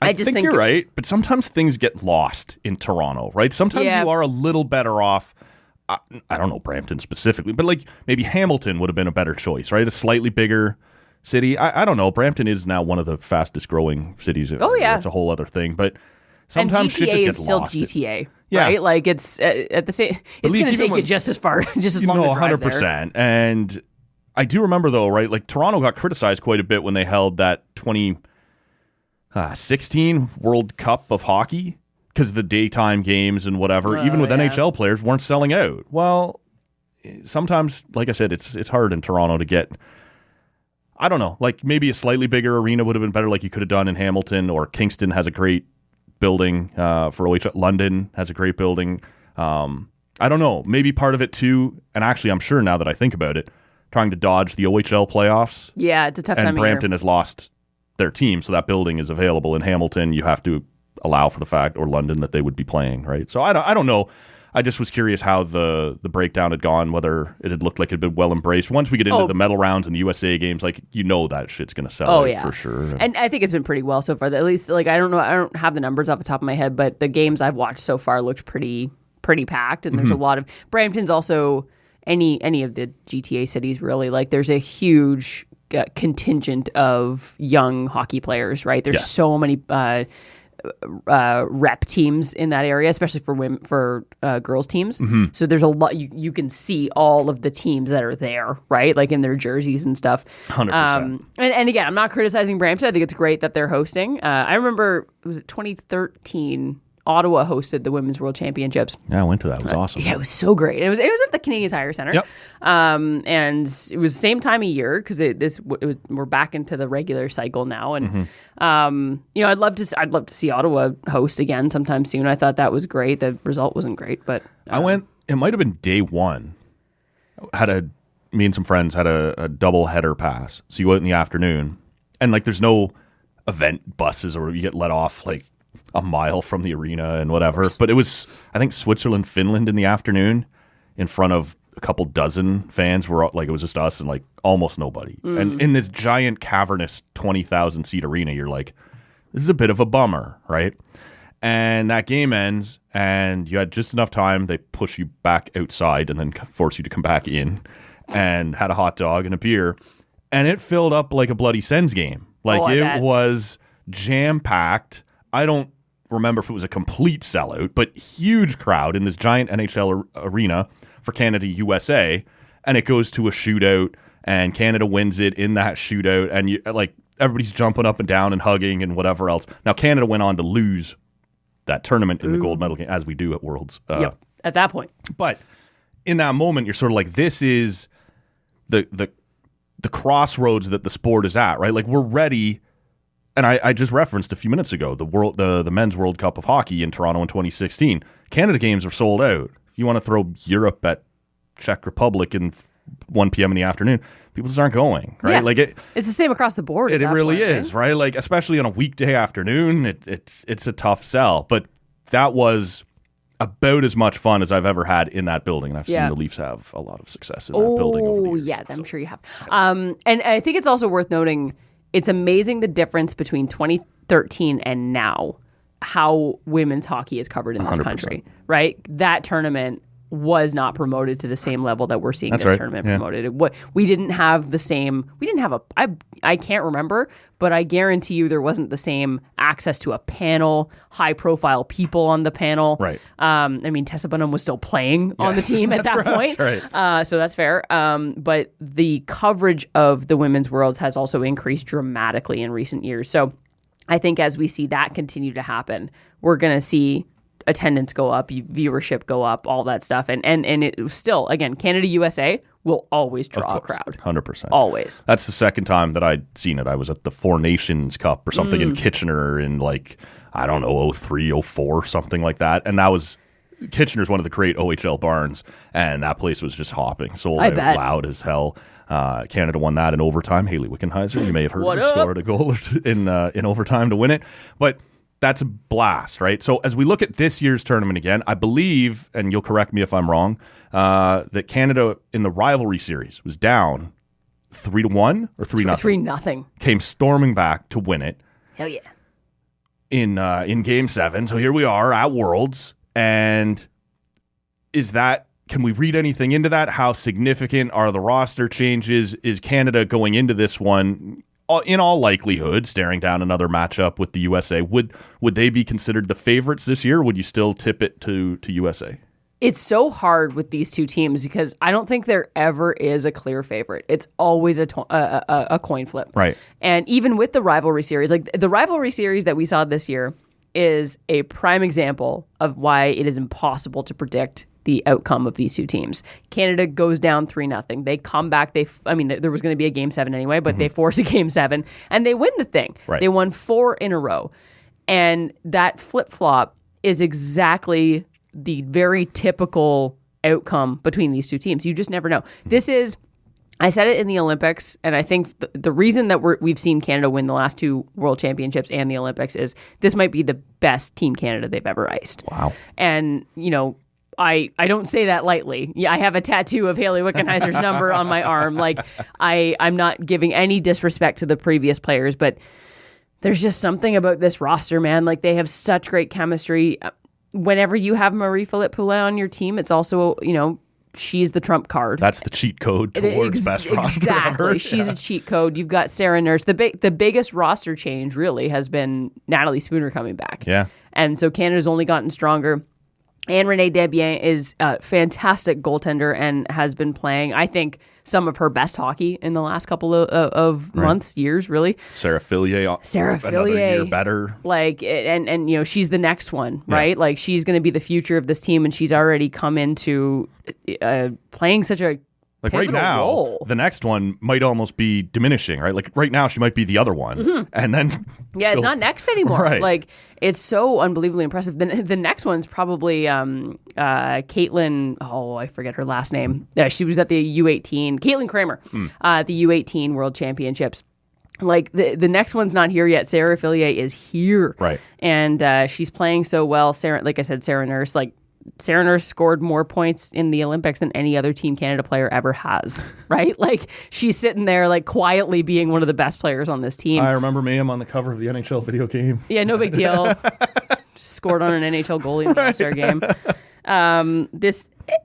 I just think you're right. But sometimes things get lost in Toronto, right? Sometimes you are a little better off. I don't know Brampton specifically, but like maybe Hamilton would have been a better choice, right? A slightly bigger city. I don't know. Brampton is now one of the fastest growing cities. Oh yeah, that's a whole other thing, but. Sometimes and GTA shit just gets is still lost. GTA, right? Like it's at the same. It's going to take you just as far, just as long. No, 100%. And I do remember though, right? Like Toronto got criticized quite a bit when they held that 2016 World Cup of hockey because the daytime games and whatever, even with NHL players, weren't selling out. Well, sometimes, like I said, it's hard in Toronto to get. I don't know. Like maybe a slightly bigger arena would have been better, like you could have done in Hamilton, or Kingston has a great building for OHL. London has a great building. I don't know. Maybe part of it too, and actually I'm sure now that I think about it, trying to dodge the OHL playoffs. Yeah, it's a tough time of year. And Brampton has lost their team, so that building is available. In Hamilton, you have to allow for the fact, or London, that they would be playing, right? So I don't know. I just was curious how the breakdown had gone, whether it had looked like it had been well embraced. Once we get into the medal rounds and the USA games, like that shit's going to sell out for sure. And I think it's been pretty well so far. At least, like I don't know, I don't have the numbers off the top of my head, but the games I've watched so far looked pretty packed. And there's a lot of Brampton's also any of the GTA cities really. Like there's a huge contingent of young hockey players, right? There's so many. Rep teams in that area, especially for women, for girls teams. So there's a lot. You can see all of the teams that are there, right? Like in their jerseys and stuff. 100%. And again, I'm not criticizing Brampton. I think it's great that they're hosting. I remember, was it 2013? Ottawa hosted the Women's World Championships. Yeah, I went to that. It was awesome. Yeah, it was so great. It was at the Canadian Tire Center. Yep. And it was the same time of year because we're back into the regular cycle now. And I'd love to see Ottawa host again sometime soon. I thought that was great. The result wasn't great, but I went. It might have been day one. Me and some friends had a double header pass. So you go out in the afternoon, and like there's no event buses or you get let off like a mile from the arena and whatever. But it was, I think, Switzerland, Finland in the afternoon in front of a couple dozen fans. It was just us and like almost nobody. And in this giant cavernous 20,000 seat arena, you're like, this is a bit of a bummer, right? And that game ends and you had just enough time. They push you back outside and then force you to come back in, and had a hot dog and a beer. And it filled up like a bloody Sens game. Like it was jam-packed. I don't remember if it was a complete sellout, but huge crowd in this giant NHL arena for Canada USA, and it goes to a shootout, and Canada wins it in that shootout, and everybody's jumping up and down and hugging and whatever else. Now Canada went on to lose that tournament in the gold medal game, as we do at Worlds. At that point, but in that moment, you're sort of like, this is the crossroads that the sport is at, right? Like we're ready. And I just referenced a few minutes ago the Men's World Cup of Hockey in Toronto in 2016. Canada games are sold out. If you want to throw Europe at Czech Republic in 1 p.m. in the afternoon, people just aren't going, right? Yeah. Like it's the same across the board. It really is, right? Like especially on a weekday afternoon, it's a tough sell. But that was about as much fun as I've ever had in that building. And I've seen the Leafs have a lot of success in that building over the years. Yeah, I'm sure you have. And I think it's also worth noting, it's amazing the difference between 2013 and now, how women's hockey is covered in this 100%. Country, right? That tournament was not promoted to the same level that we're seeing tournament promoted. We didn't have the same, I can't remember, but I guarantee you there wasn't the same access to a panel, high profile people on the panel. Right. Tessa Bunham was still playing on the team at that point. That's right. So that's fair. But the coverage of the Women's Worlds has also increased dramatically in recent years. So I think as we see that continue to happen, we're going to see attendance go up, viewership go up, all that stuff. And it still, again, Canada, USA will always draw a crowd. 100%. Always. That's the second time that I'd seen it. I was at the Four Nations Cup or something in Kitchener in like, I don't know, 03, 04, something like that. And that was, Kitchener's one of the great OHL barns, and that place was just hopping. Sold out loud as hell. Canada won that in overtime. Haley Wickenheiser, you may have heard her, scored a goal in overtime to win it. But that's a blast, right? So as we look at this year's tournament again, I believe, and you'll correct me if I'm wrong, that Canada in the rivalry series was down 3-1 or 3-0. 3-0. Came storming back to win it. Hell yeah. In Game 7. So here we are at Worlds. And can we read anything into that? How significant are the roster changes? Is Canada going into this one, in all likelihood, staring down another matchup with the USA? Would they be considered the favorites this year? Or would you still tip it to USA? It's so hard with these two teams because I don't think there ever is a clear favorite. It's always a coin flip. Right. And even with the rivalry series, like the rivalry series that we saw this year is a prime example of why it is impossible to predict the outcome of these two teams. Canada goes down 3-0. They come back. There was going to be a Game 7 anyway, but they force a Game 7 and they win the thing. Right. They won 4 in a row. And that flip-flop is exactly the very typical outcome between these two teams. You just never know. I said it in the Olympics, and I think the reason that we've seen Canada win the last 2 World Championships and the Olympics is this might be the best Team Canada they've ever iced. Wow. And, I don't say that lightly. Yeah, I have a tattoo of Haley Wickenheiser's number on my arm. Like, I'm not giving any disrespect to the previous players, but there's just something about this roster, man. Like, they have such great chemistry. Whenever you have Marie-Philip Poulin on your team, it's also, she's the trump card. That's the cheat code towards best roster ever. She's a cheat code. You've got Sarah Nurse. The biggest roster change really has been Natalie Spooner coming back. Yeah. And so Canada's only gotten stronger. And Renee Desbiens is a fantastic goaltender and has been playing, I think, some of her best hockey in the last couple of months, years, really. Sarah Fillier, another year better. Like, and she's the next one, right? Like, she's going to be the future of this team, and she's already come into playing such a right now, role. The next one might almost be diminishing, right? Like right now, she might be the other one, and then it's not next anymore. Right. Like, it's so unbelievably impressive. The next one's probably Caitlin. Oh, I forget her last name. She was at the U18. Caitlin Kramer at the U18 World Championships. Like, the next one's not here yet. Sarah Fillier is here, right? And she's playing so well. Sarah, like I said, Sarah Nurse, like. Sarah Nurse scored more points in the Olympics than any other Team Canada player ever has, right? Like, she's sitting there, like, quietly being one of the best players on this team. I remember Mayhem on the cover of the NHL video game. Yeah, no big deal. Just scored on an NHL goalie in the All-Star game.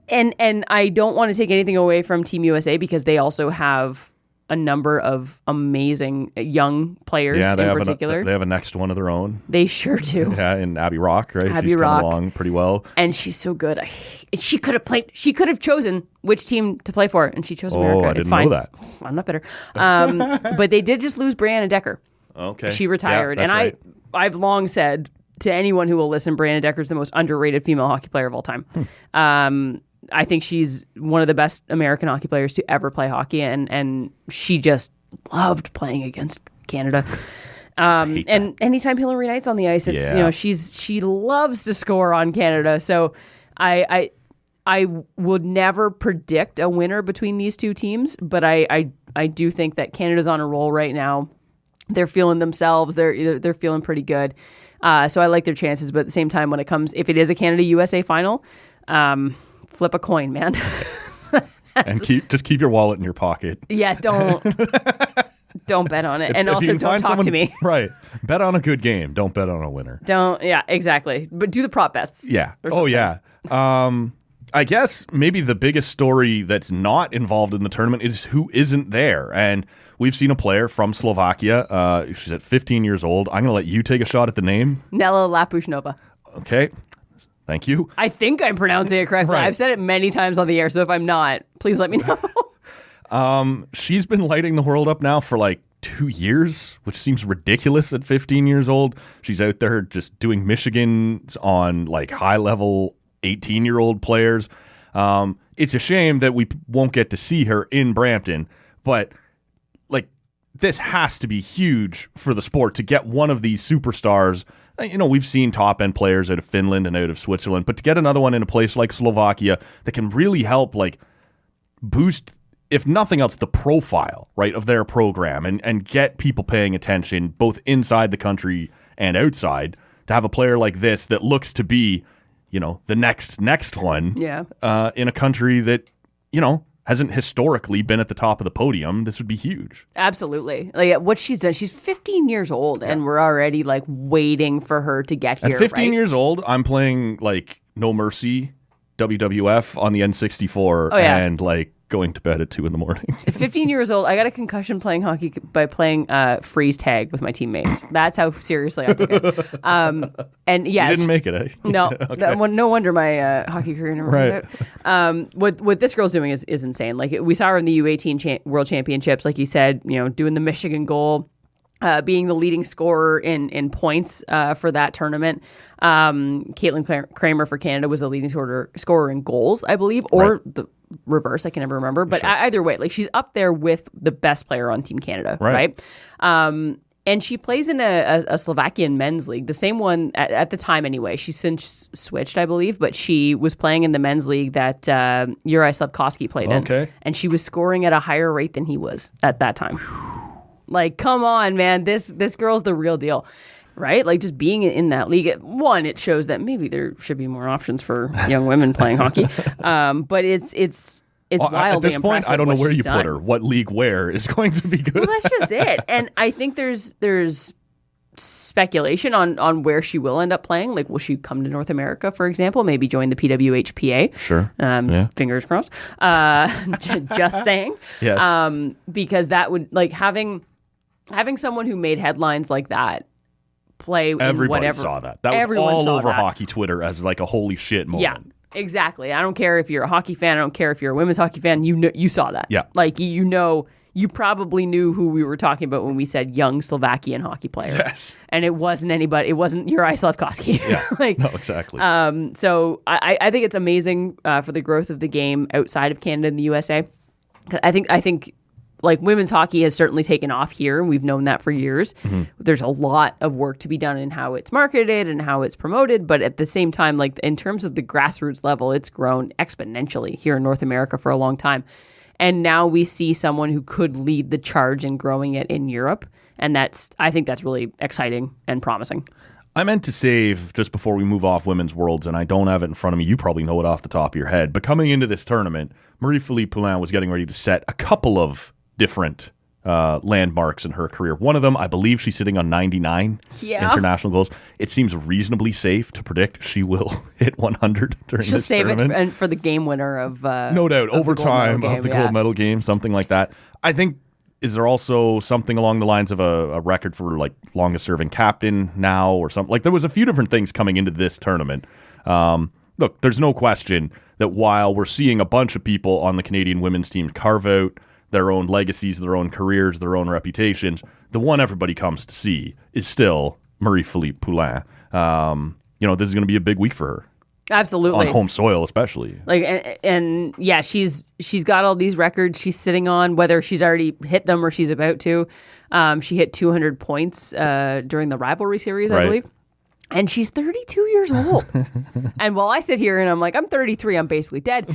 And I don't want to take anything away from Team USA because they also have a number of amazing young players in particular. They have a next one of their own. They sure do. Yeah, in Abby Rock, right? Abby She's Rock. come along pretty well. And she's so good. She could have chosen which team to play for, and she chose America. I didn't it's fine. know that. I'm not bitter. But they did just lose Brianna Decker. Okay. She retired. Yeah, and I've long said to anyone who will listen, Brianna Decker's the most underrated female hockey player of all time. I think she's one of the best American hockey players to ever play hockey, and she just loved playing against Canada. And anytime Hillary Knight's on the ice, it's she loves to score on Canada. So I would never predict a winner between these two teams, but I do think that Canada's on a roll right now. They're feeling themselves. They're feeling pretty good. So I like their chances, but at the same time, if it is a Canada USA final. Flip a coin, man. And keep your wallet in your pocket. Yeah, don't bet on it. And also don't talk to me. Right. Bet on a good game. Don't bet on a winner. Yeah, exactly. But do the prop bets. Yeah. Oh, yeah. I guess maybe the biggest story that's not involved in the tournament is who isn't there. And we've seen a player from Slovakia. She's at 15 years old. I'm going to let you take a shot at the name. Nela Lapushnova. Okay. Thank you. I think I'm pronouncing it correctly. Right. I've said it many times on the air, so if I'm not, please let me know. She's been lighting the world up now for like 2 years, which seems ridiculous at 15 years old. She's out there just doing Michigan's on like high level 18-year-old players. It's a shame that we won't get to see her in Brampton, but like this has to be huge for the sport to get one of these superstars. You know, we've seen top end players out of Finland and out of Switzerland, but to get another one in a place like Slovakia that can really help like boost, if nothing else, the profile, right, of their program and get people paying attention both inside the country and outside, to have a player like this that looks to be, you know, the next one in a country that, you know, hasn't historically been at the top of the podium. This would be huge. Absolutely. Like what she's done, she's 15 years old and we're already like waiting for her to get here. At 15 years old, I'm playing like No Mercy WWF on the N64 and like going to bed at 2 a.m. At 15 years old, I got a concussion playing hockey by playing freeze tag with my teammates. That's how seriously I took it. And yeah, you didn't make it, eh? No, Okay. No wonder my hockey career never worked out. What this girl's doing is insane. Like we saw her in the U18 World Championships, like you said, you know, doing the Michigan goal. Being the leading scorer in points for that tournament. Caitlin Kramer for Canada was the leading scorer in goals, I believe, or the reverse. I can never remember. But either way, like she's up there with the best player on Team Canada, right? And she plays in a Slovakian men's league, the same one at the time anyway. She's since switched, I believe, but she was playing in the men's league that Juraj Slabkovský played in. And she was scoring at a higher rate than he was at that time. Like, come on, man. This girl's the real deal, right? Like, just being in that league, one, it shows that maybe there should be more options for young women playing hockey. But it's wildly at this point, impressive. I don't know where you done. put her. What league where is going to be good? Well, that's just it. And I think there's speculation on where she will end up playing. Like, will she come to North America, for example? Maybe join the PWHPA? Sure. Fingers crossed. Just saying. Yes. Because that would, like, having someone who made headlines like that play Everybody in whatever. saw that. That was all over hockey Twitter as like a holy shit moment. Yeah. Exactly. I don't care if you're a hockey fan. I don't care if you're a women's hockey fan. You saw that. Yeah. Like, you probably knew who we were talking about when we said young Slovakian hockey player. Yes. And it wasn't anybody. It wasn't Juraj Slabkovský. Yeah. No, exactly. So I think it's amazing for the growth of the game outside of Canada and the USA. 'Cause I think like women's hockey has certainly taken off here, and we've known that for years. Mm-hmm. There's a lot of work to be done in how it's marketed and how it's promoted, but at the same time, like in terms of the grassroots level, it's grown exponentially here in North America for a long time. And now we see someone who could lead the charge in growing it in Europe, and I think that's really exciting and promising. I meant to save just before we move off Women's Worlds, and I don't have it in front of me. You probably know it off the top of your head. But coming into this tournament, Marie-Philip Poulin was getting ready to set a couple of different landmarks in her career. One of them, I believe she's sitting on 99 international goals. It seems reasonably safe to predict she will hit 100 during this tournament. She'll save it for the game winner of no doubt, overtime of the gold medal game, something like that. I think, is there also something along the lines of a record for like longest serving captain now or something? Like there was a few different things coming into this tournament. Look, there's no question that while we're seeing a bunch of people on the Canadian women's team carve out their own legacies, their own careers, their own reputations, the one everybody comes to see is still Marie-Philip Poulin. This is going to be a big week for her. Absolutely. On home soil, especially. Like, and yeah, she's got all these records she's sitting on, whether she's already hit them or she's about to. She hit 200 points during the rivalry series, I believe. And she's 32 years old. And while I sit here and I'm like, I'm 33, I'm basically dead.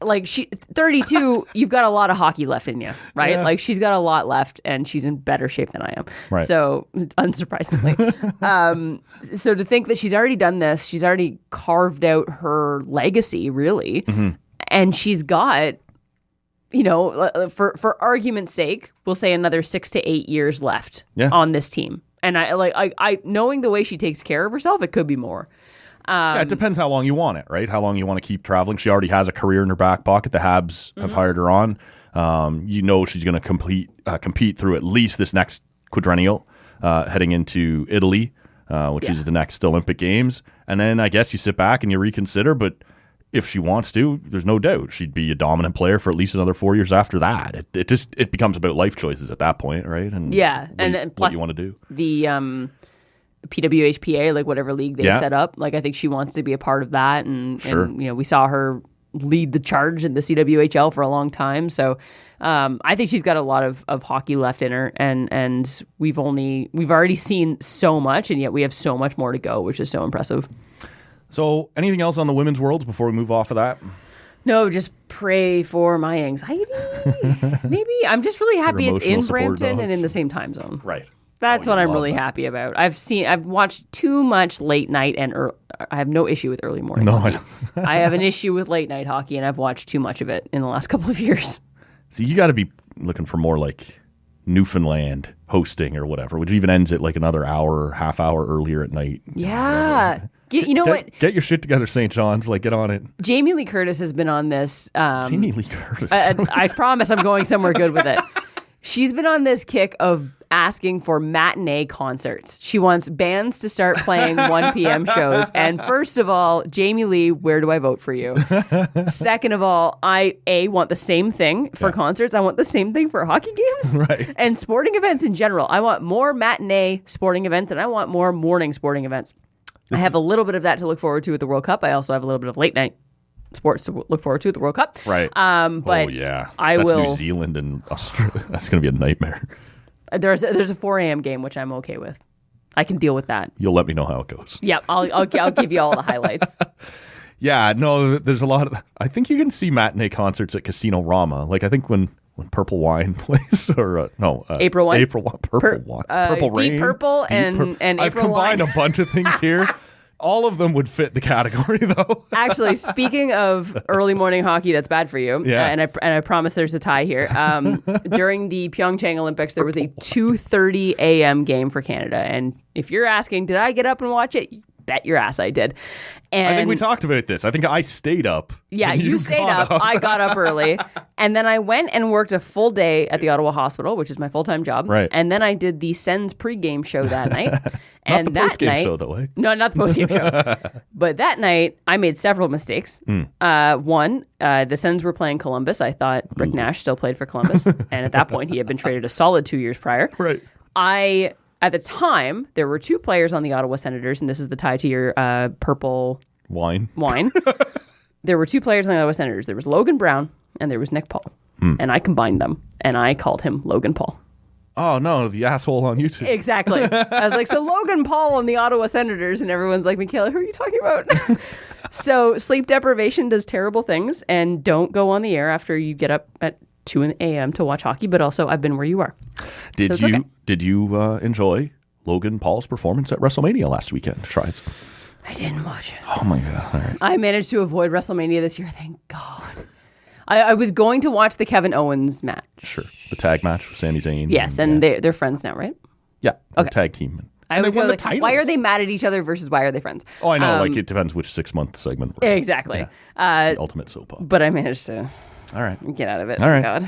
Like 32, you've got a lot of hockey left in you, right? Yeah. Like she's got a lot left, and she's in better shape than I am. Right. So, unsurprisingly, so to think that she's already done this, she's already carved out her legacy, really, and she's got, for argument's sake, we'll say another 6 to 8 years left on this team. And I knowing the way she takes care of herself, it could be more. It depends how long you want it, right? How long you want to keep traveling. She already has a career in her back pocket. The Habs have hired her on. She's going to compete through at least this next quadrennial, heading into Italy, which is the next Olympic Games. And then I guess you sit back and you reconsider. But if she wants to, there's no doubt she'd be a dominant player for at least another 4 years after that. It becomes about life choices at that point, right? And and what you want to do. The PWHPA, like whatever league they set up, like I think she wants to be a part of that, and we saw her lead the charge in the CWHL for a long time. So I think she's got a lot of hockey left in her, and we've already seen so much, and yet we have so much more to go, which is so impressive. So anything else on the women's worlds before we move off of that? No, just pray for my anxiety. Maybe I'm just really happy it's in Brampton and in the same time zone. Right. That's what I'm really happy about. I've watched too much late night and I have no issue with early morning hockey. I have an issue with late night hockey, and I've watched too much of it in the last couple of years. See, you got to be looking for more like Newfoundland hosting or whatever, which even ends at like another hour or half hour earlier at night. Yeah. What? Get your shit together, St. John's. Like, get on it. Jamie Lee Curtis has been on this. Jamie Lee Curtis. I promise I'm going somewhere good with it. She's been on this kick of asking for matinee concerts. She wants bands to start playing 1 p.m. shows. And first of all, Jamie Lee, where do I vote for you? Second of all, I want the same thing for concerts. I want the same thing for hockey games and sporting events in general. I want more matinee sporting events, and I want more morning sporting events. I have a little bit of that to look forward to with the World Cup. I also have a little bit of late night sports to look forward to at the World Cup. Right. But That's New Zealand and Australia. That's going to be a nightmare. There's a 4 a.m. game, which I'm okay with. I can deal with that. You'll let me know how it goes. Yeah, I'll give you all the highlights. Yeah, no, there's a lot of. I think you can see matinee concerts at Casino Rama. Like I think when Purple Wine plays, or April Wine, Purple Wine, Purple Rain, Deep Purple, and I've April combined Wine. A bunch of things here. All of them would fit the category, though. Actually, speaking of early morning hockey, that's bad for you. And I promise there's a tie here. During the Pyeongchang Olympics, there was a 2:30 a.m. game for Canada, and if you're asking, did I get up and watch it? Bet your ass I did. And I think we talked about this. I think I stayed up. Yeah, you stayed up. I got up early. And then I went and worked a full day at the Ottawa Hospital, which is my full-time job. Right. And then I did the Sens pregame show that night. Not the post-game show, though, eh? No, not the post-game show. But that night, I made several mistakes. One, the Sens were playing Columbus. I thought Rick Nash still played for Columbus. And at that point, he had been traded a solid 2 years prior. Right. At the time, there were 2 players on the Ottawa Senators, and this is the tie to your purple wine. There were 2 players on the Ottawa Senators. There was Logan Brown, and there was Nick Paul. And I combined them, and I called him Logan Paul. Oh, no, the asshole on YouTube. Exactly. I was like, so Logan Paul on the Ottawa Senators, and everyone's like, Michaela, who are you talking about? So sleep deprivation does terrible things, and don't go on the air after you get up at 2 a.m. to watch hockey, but also I've been where you are. Did you enjoy Logan Paul's performance at WrestleMania last weekend, Schreitz? I didn't watch it. Oh my God. All right. I managed to avoid WrestleMania this year, thank God. I was going to watch the Kevin Owens match. Sure. The tag match with Sami Zayn. Yes, and they're friends now, right? Yeah. Okay. Tag team. I was like, why are they mad at each other versus why are they friends? Oh, I know. It depends which 6-month segment. Exactly. Yeah. The ultimate soap opera. But I managed to All right. get out of it. All right. God.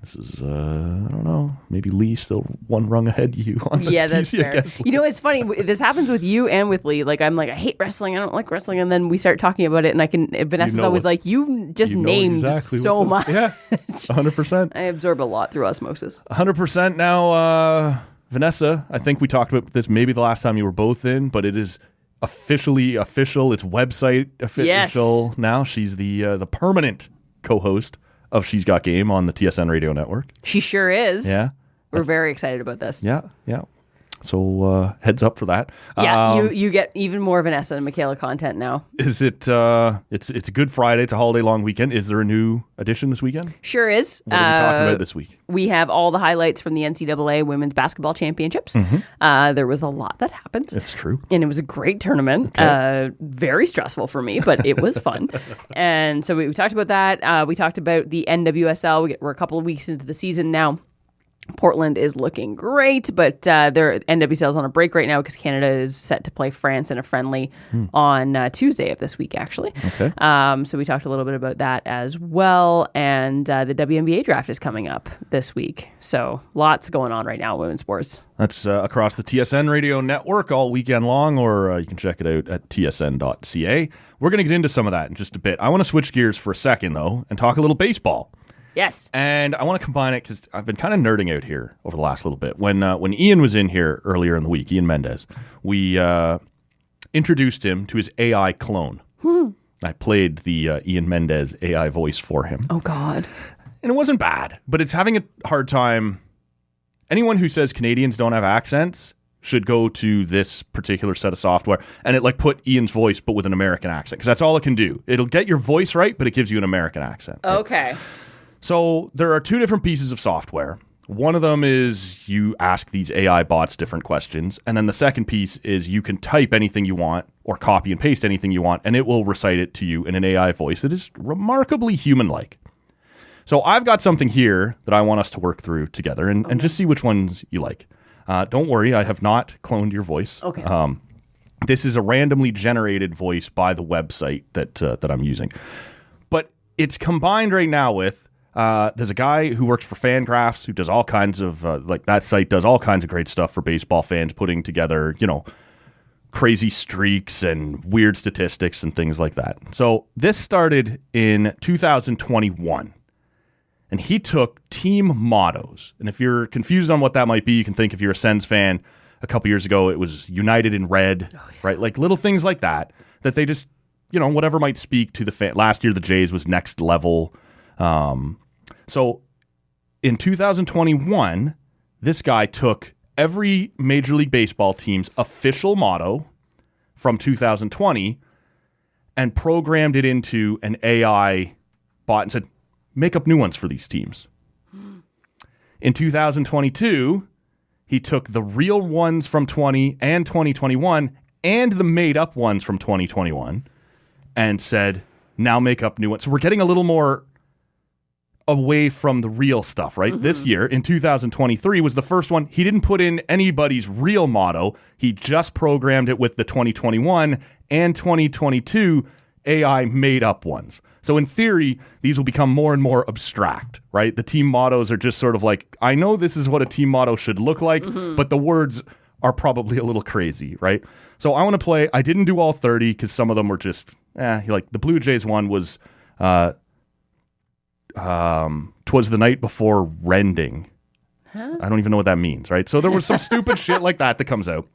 This is, I don't know, maybe Lee still one rung ahead of you on this. Yeah, that's fair. You know, it's funny. This happens with you and with Lee. Like, I'm like, I hate wrestling. I don't like wrestling. And then we start talking about it, and Vanessa's always like, you just named exactly so much. Yeah, 100%. I absorb a lot through osmosis. 100% now. Vanessa, I think we talked about this maybe the last time you were both in, but it is officially official. It's website official now. She's the permanent co-host of She's Got Game on the TSN radio network. She sure is. Yeah. We're very excited about this. Yeah. So heads up for that. Yeah, you get even more Vanessa and Michaela content now. Is it? It's a Good Friday. It's a holiday long weekend. Is there a new edition this weekend? Sure is. What are we talking about this week? We have all the highlights from the NCAA Women's Basketball Championships. There was a lot that happened. It's true. And it was a great tournament. Okay. Very stressful for me, but it was fun. And so we talked about that. We talked about the NWSL. We're a couple of weeks into the season now. Portland is looking great, but their NWSL is on a break right now because Canada is set to play France in a friendly on Tuesday of this week, actually. Okay. So we talked a little bit about that as well. And the WNBA draft is coming up this week. So lots going on right now in women's sports. That's across the TSN radio network all weekend long, or you can check it out at tsn.ca. We're going to get into some of that in just a bit. I want to switch gears for a second, though, and talk a little baseball. Yes. And I want to combine it because I've been kind of nerding out here over the last little bit. When Ian was in here earlier in the week, Ian Mendez, we introduced him to his AI clone. I played the Ian Mendez AI voice for him. Oh, God. And it wasn't bad, but it's having a hard time. Anyone who says Canadians don't have accents should go to this particular set of software and it put Ian's voice but with an American accent, because that's all it can do. It'll get your voice right, but it gives you an American accent. Right? Okay. So there are two different pieces of software. One of them is you ask these AI bots different questions. And then the second piece is you can type anything you want or copy and paste anything you want, and it will recite it to you in an AI voice that is remarkably human-like. So I've got something here that I want us to work through together and just see which ones you like. Don't worry, I have not cloned your voice. Okay. This is a randomly generated voice by the website that I'm using. But it's combined right now with there's a guy who works for Fangraphs who does all kinds of that site does all kinds of great stuff for baseball fans, putting together crazy streaks and weird statistics and things like that. So this started in 2021, and he took team mottos. And if you're confused on what that might be, you can think if you're a Sens fan, a couple years ago it was United in Red, right? Like little things like that they just whatever might speak to the fan. Last year the Jays was Next Level. So in 2021, this guy took every Major League Baseball team's official motto from 2020 and programmed it into an AI bot and said, make up new ones for these teams. In 2022, he took the real ones from 20 and 2021 and the made up ones from 2021 and said, now make up new ones. So we're getting a little more away from the real stuff, right? Mm-hmm. This year, in 2023, was the first one. He didn't put in anybody's real motto. He just programmed it with the 2021 and 2022 AI made-up ones. So in theory, these will become more and more abstract, right? The team mottos are just sort of like, I know this is what a team motto should look like, but the words are probably a little crazy, right? So I want to play. I didn't do all 30 because some of them were just, like the Blue Jays one was... 'twas the night before rending. Huh? I don't even know what that means, right? So there was some stupid shit like that comes out.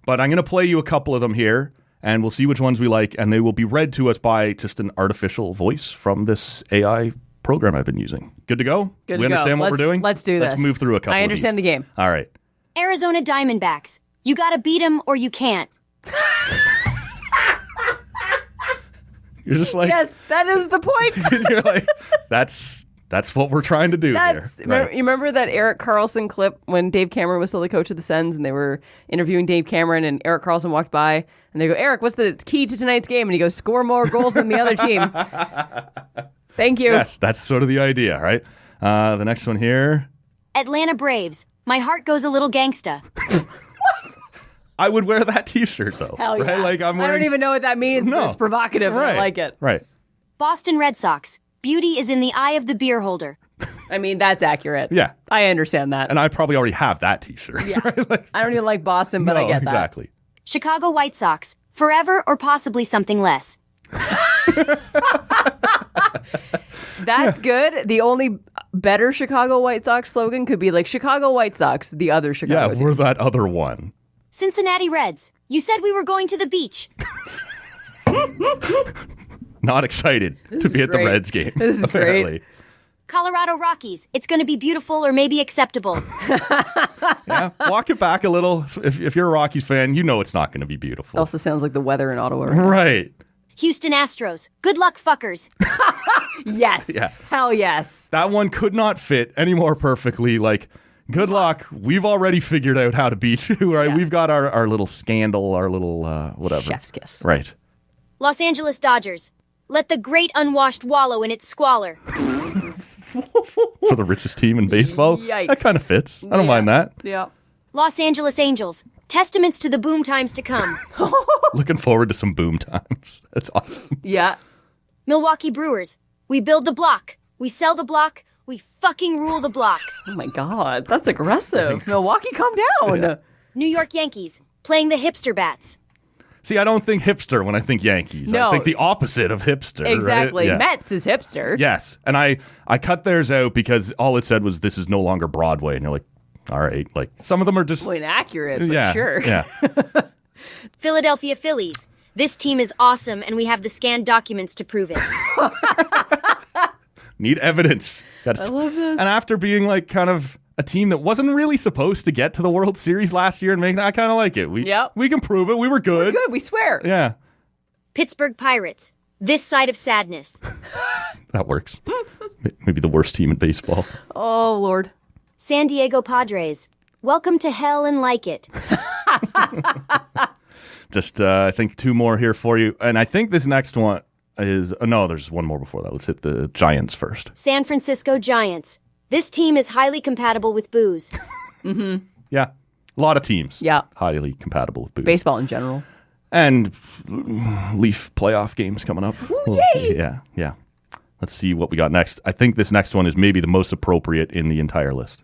But I'm going to play you a couple of them here, and we'll see which ones we like, and they will be read to us by just an artificial voice from this AI program I've been using. Good to go? Good we to understand go. what we're doing? Let's do this. Let's move through a couple I understand of the game. All right. Arizona Diamondbacks. You gotta beat them or you can't. You're just like... Yes, that is the point. You're like, that's what we're trying to do here. Right. You remember that Erik Karlsson clip when Dave Cameron was still the coach of the Sens and they were interviewing Dave Cameron and Erik Karlsson walked by and they go, Erik, what's the key to tonight's game? And he goes, score more goals than the other team. Thank you. Yes, that's sort of the idea, right? The next one here. Atlanta Braves. My heart goes a little gangsta. I would wear that t-shirt though. Hell yeah. Right? Like I don't even know what that means, but it's provocative and I like it. Right. Boston Red Sox. Beauty is in the eye of the beer holder. I mean, that's accurate. Yeah. I understand that. And I probably already have that t-shirt. Yeah. Right? Like, I don't even like Boston, but I get that. Exactly. Chicago White Sox. Forever or possibly something less. That's good. The only better Chicago White Sox slogan could be like Chicago White Sox, the other Chicago team. We're that other one. Cincinnati Reds. You said we were going to the beach. Not excited to be at the Reds game. This is apparently. great. Colorado Rockies. It's going to be beautiful or maybe acceptable. Yeah, walk it back a little. If you're a Rockies fan, you know it's not going to be beautiful. Also sounds like the weather in Ottawa. Right. Houston Astros. Good luck, fuckers. Yes. Yeah. Hell yes. That one could not fit any more perfectly. Like, good luck. We've already figured out how to beat you, right? Yeah. We've got our little scandal, our little whatever. Chef's kiss. Right. Los Angeles Dodgers. Let the great unwashed wallow in its squalor. for the richest team in baseball. Yikes. That kind of fits. I don't mind that. Yeah. Los Angeles Angels, testaments to the boom times to come. Looking forward to some boom times. That's awesome. Yeah. Milwaukee Brewers, we build the block, we sell the block, we fucking rule the block. Oh my God, that's aggressive. Milwaukee, calm down. Yeah. New York Yankees, playing the hipster bats. See, I don't think hipster when I think Yankees. No. I think the opposite of hipster. Exactly. Right? Yeah. Mets is hipster. Yes. And I cut theirs out because all it said was, this is no longer Broadway. And you're like, all right. Like, some of them are just... Well, inaccurate, but yeah, sure. Yeah. Philadelphia Phillies, this team is awesome and we have the scanned documents to prove it. Need evidence. I love this. And after being like kind of a team that wasn't really supposed to get to the World Series last year and make that, I kind of like it. We can prove it. We were good. Good, we swear. Yeah. Pittsburgh Pirates, this side of sadness. That works. Maybe the worst team in baseball. Oh, Lord. San Diego Padres, welcome to hell and like it. Just, I think 2 more here for you. And I think this next one is... no, there's one more before that. Let's hit the Giants first. San Francisco Giants, this team is highly compatible with booze. Yeah. A lot of teams. Yeah. Highly compatible with booze. Baseball in general. And Leaf playoff games coming up. Ooh, yay. Yeah, yeah. Let's see what we got next. I think this next one is maybe the most appropriate in the entire list.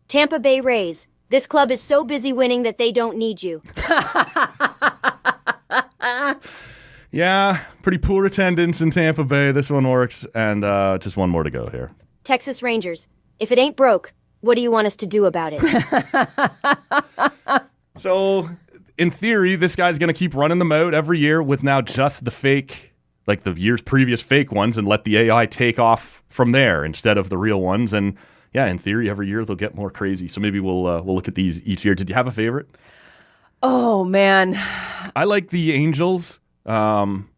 Tampa Bay Rays, this club is so busy winning that they don't need you. Yeah, pretty poor attendance in Tampa Bay. This one works. And just one more to go here. Texas Rangers, if it ain't broke, what do you want us to do about it? So, in theory, this guy's going to keep running them out every year with now just the fake, like the year's previous fake ones, and let the AI take off from there instead of the real ones. And yeah, in theory, every year they'll get more crazy. So maybe we'll look at these each year. Did you have a favorite? Oh, man. I like the Angels. In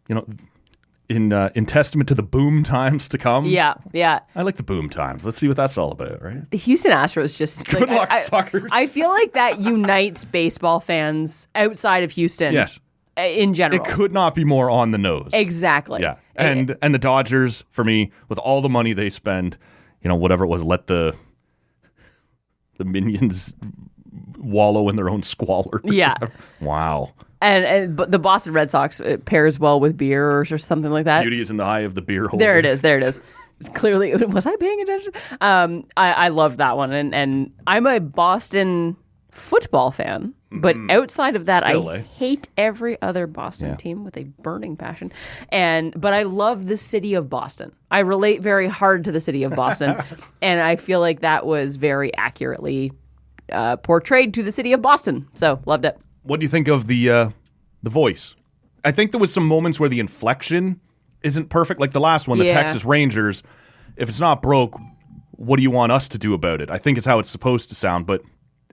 testament to the boom times to come. Yeah, yeah. I like the boom times. Let's see what that's all about, right? The Houston Astros just... Good luck, fuckers. I feel like that unites baseball fans outside of Houston. Yes. In general. It could not be more on the nose. Exactly. Yeah. And the Dodgers, for me, with all the money they spend, whatever it was, let the minions wallow in their own squalor. Yeah. Wow. But the Boston Red Sox pairs well with beer or something like that. Beauty is in the eye of the beer holder. There it is. Clearly, was I paying attention? I loved that one. And I'm a Boston football fan. But outside of that, Still, I hate every other Boston team with a burning passion. But I love the city of Boston. I relate very hard to the city of Boston. And I feel like that was very accurately portrayed to the city of Boston. So, loved it. What do you think of the voice? I think there was some moments where the inflection isn't perfect. Like the last one, the Texas Rangers. If it's not broke, what do you want us to do about it? I think it's how it's supposed to sound, but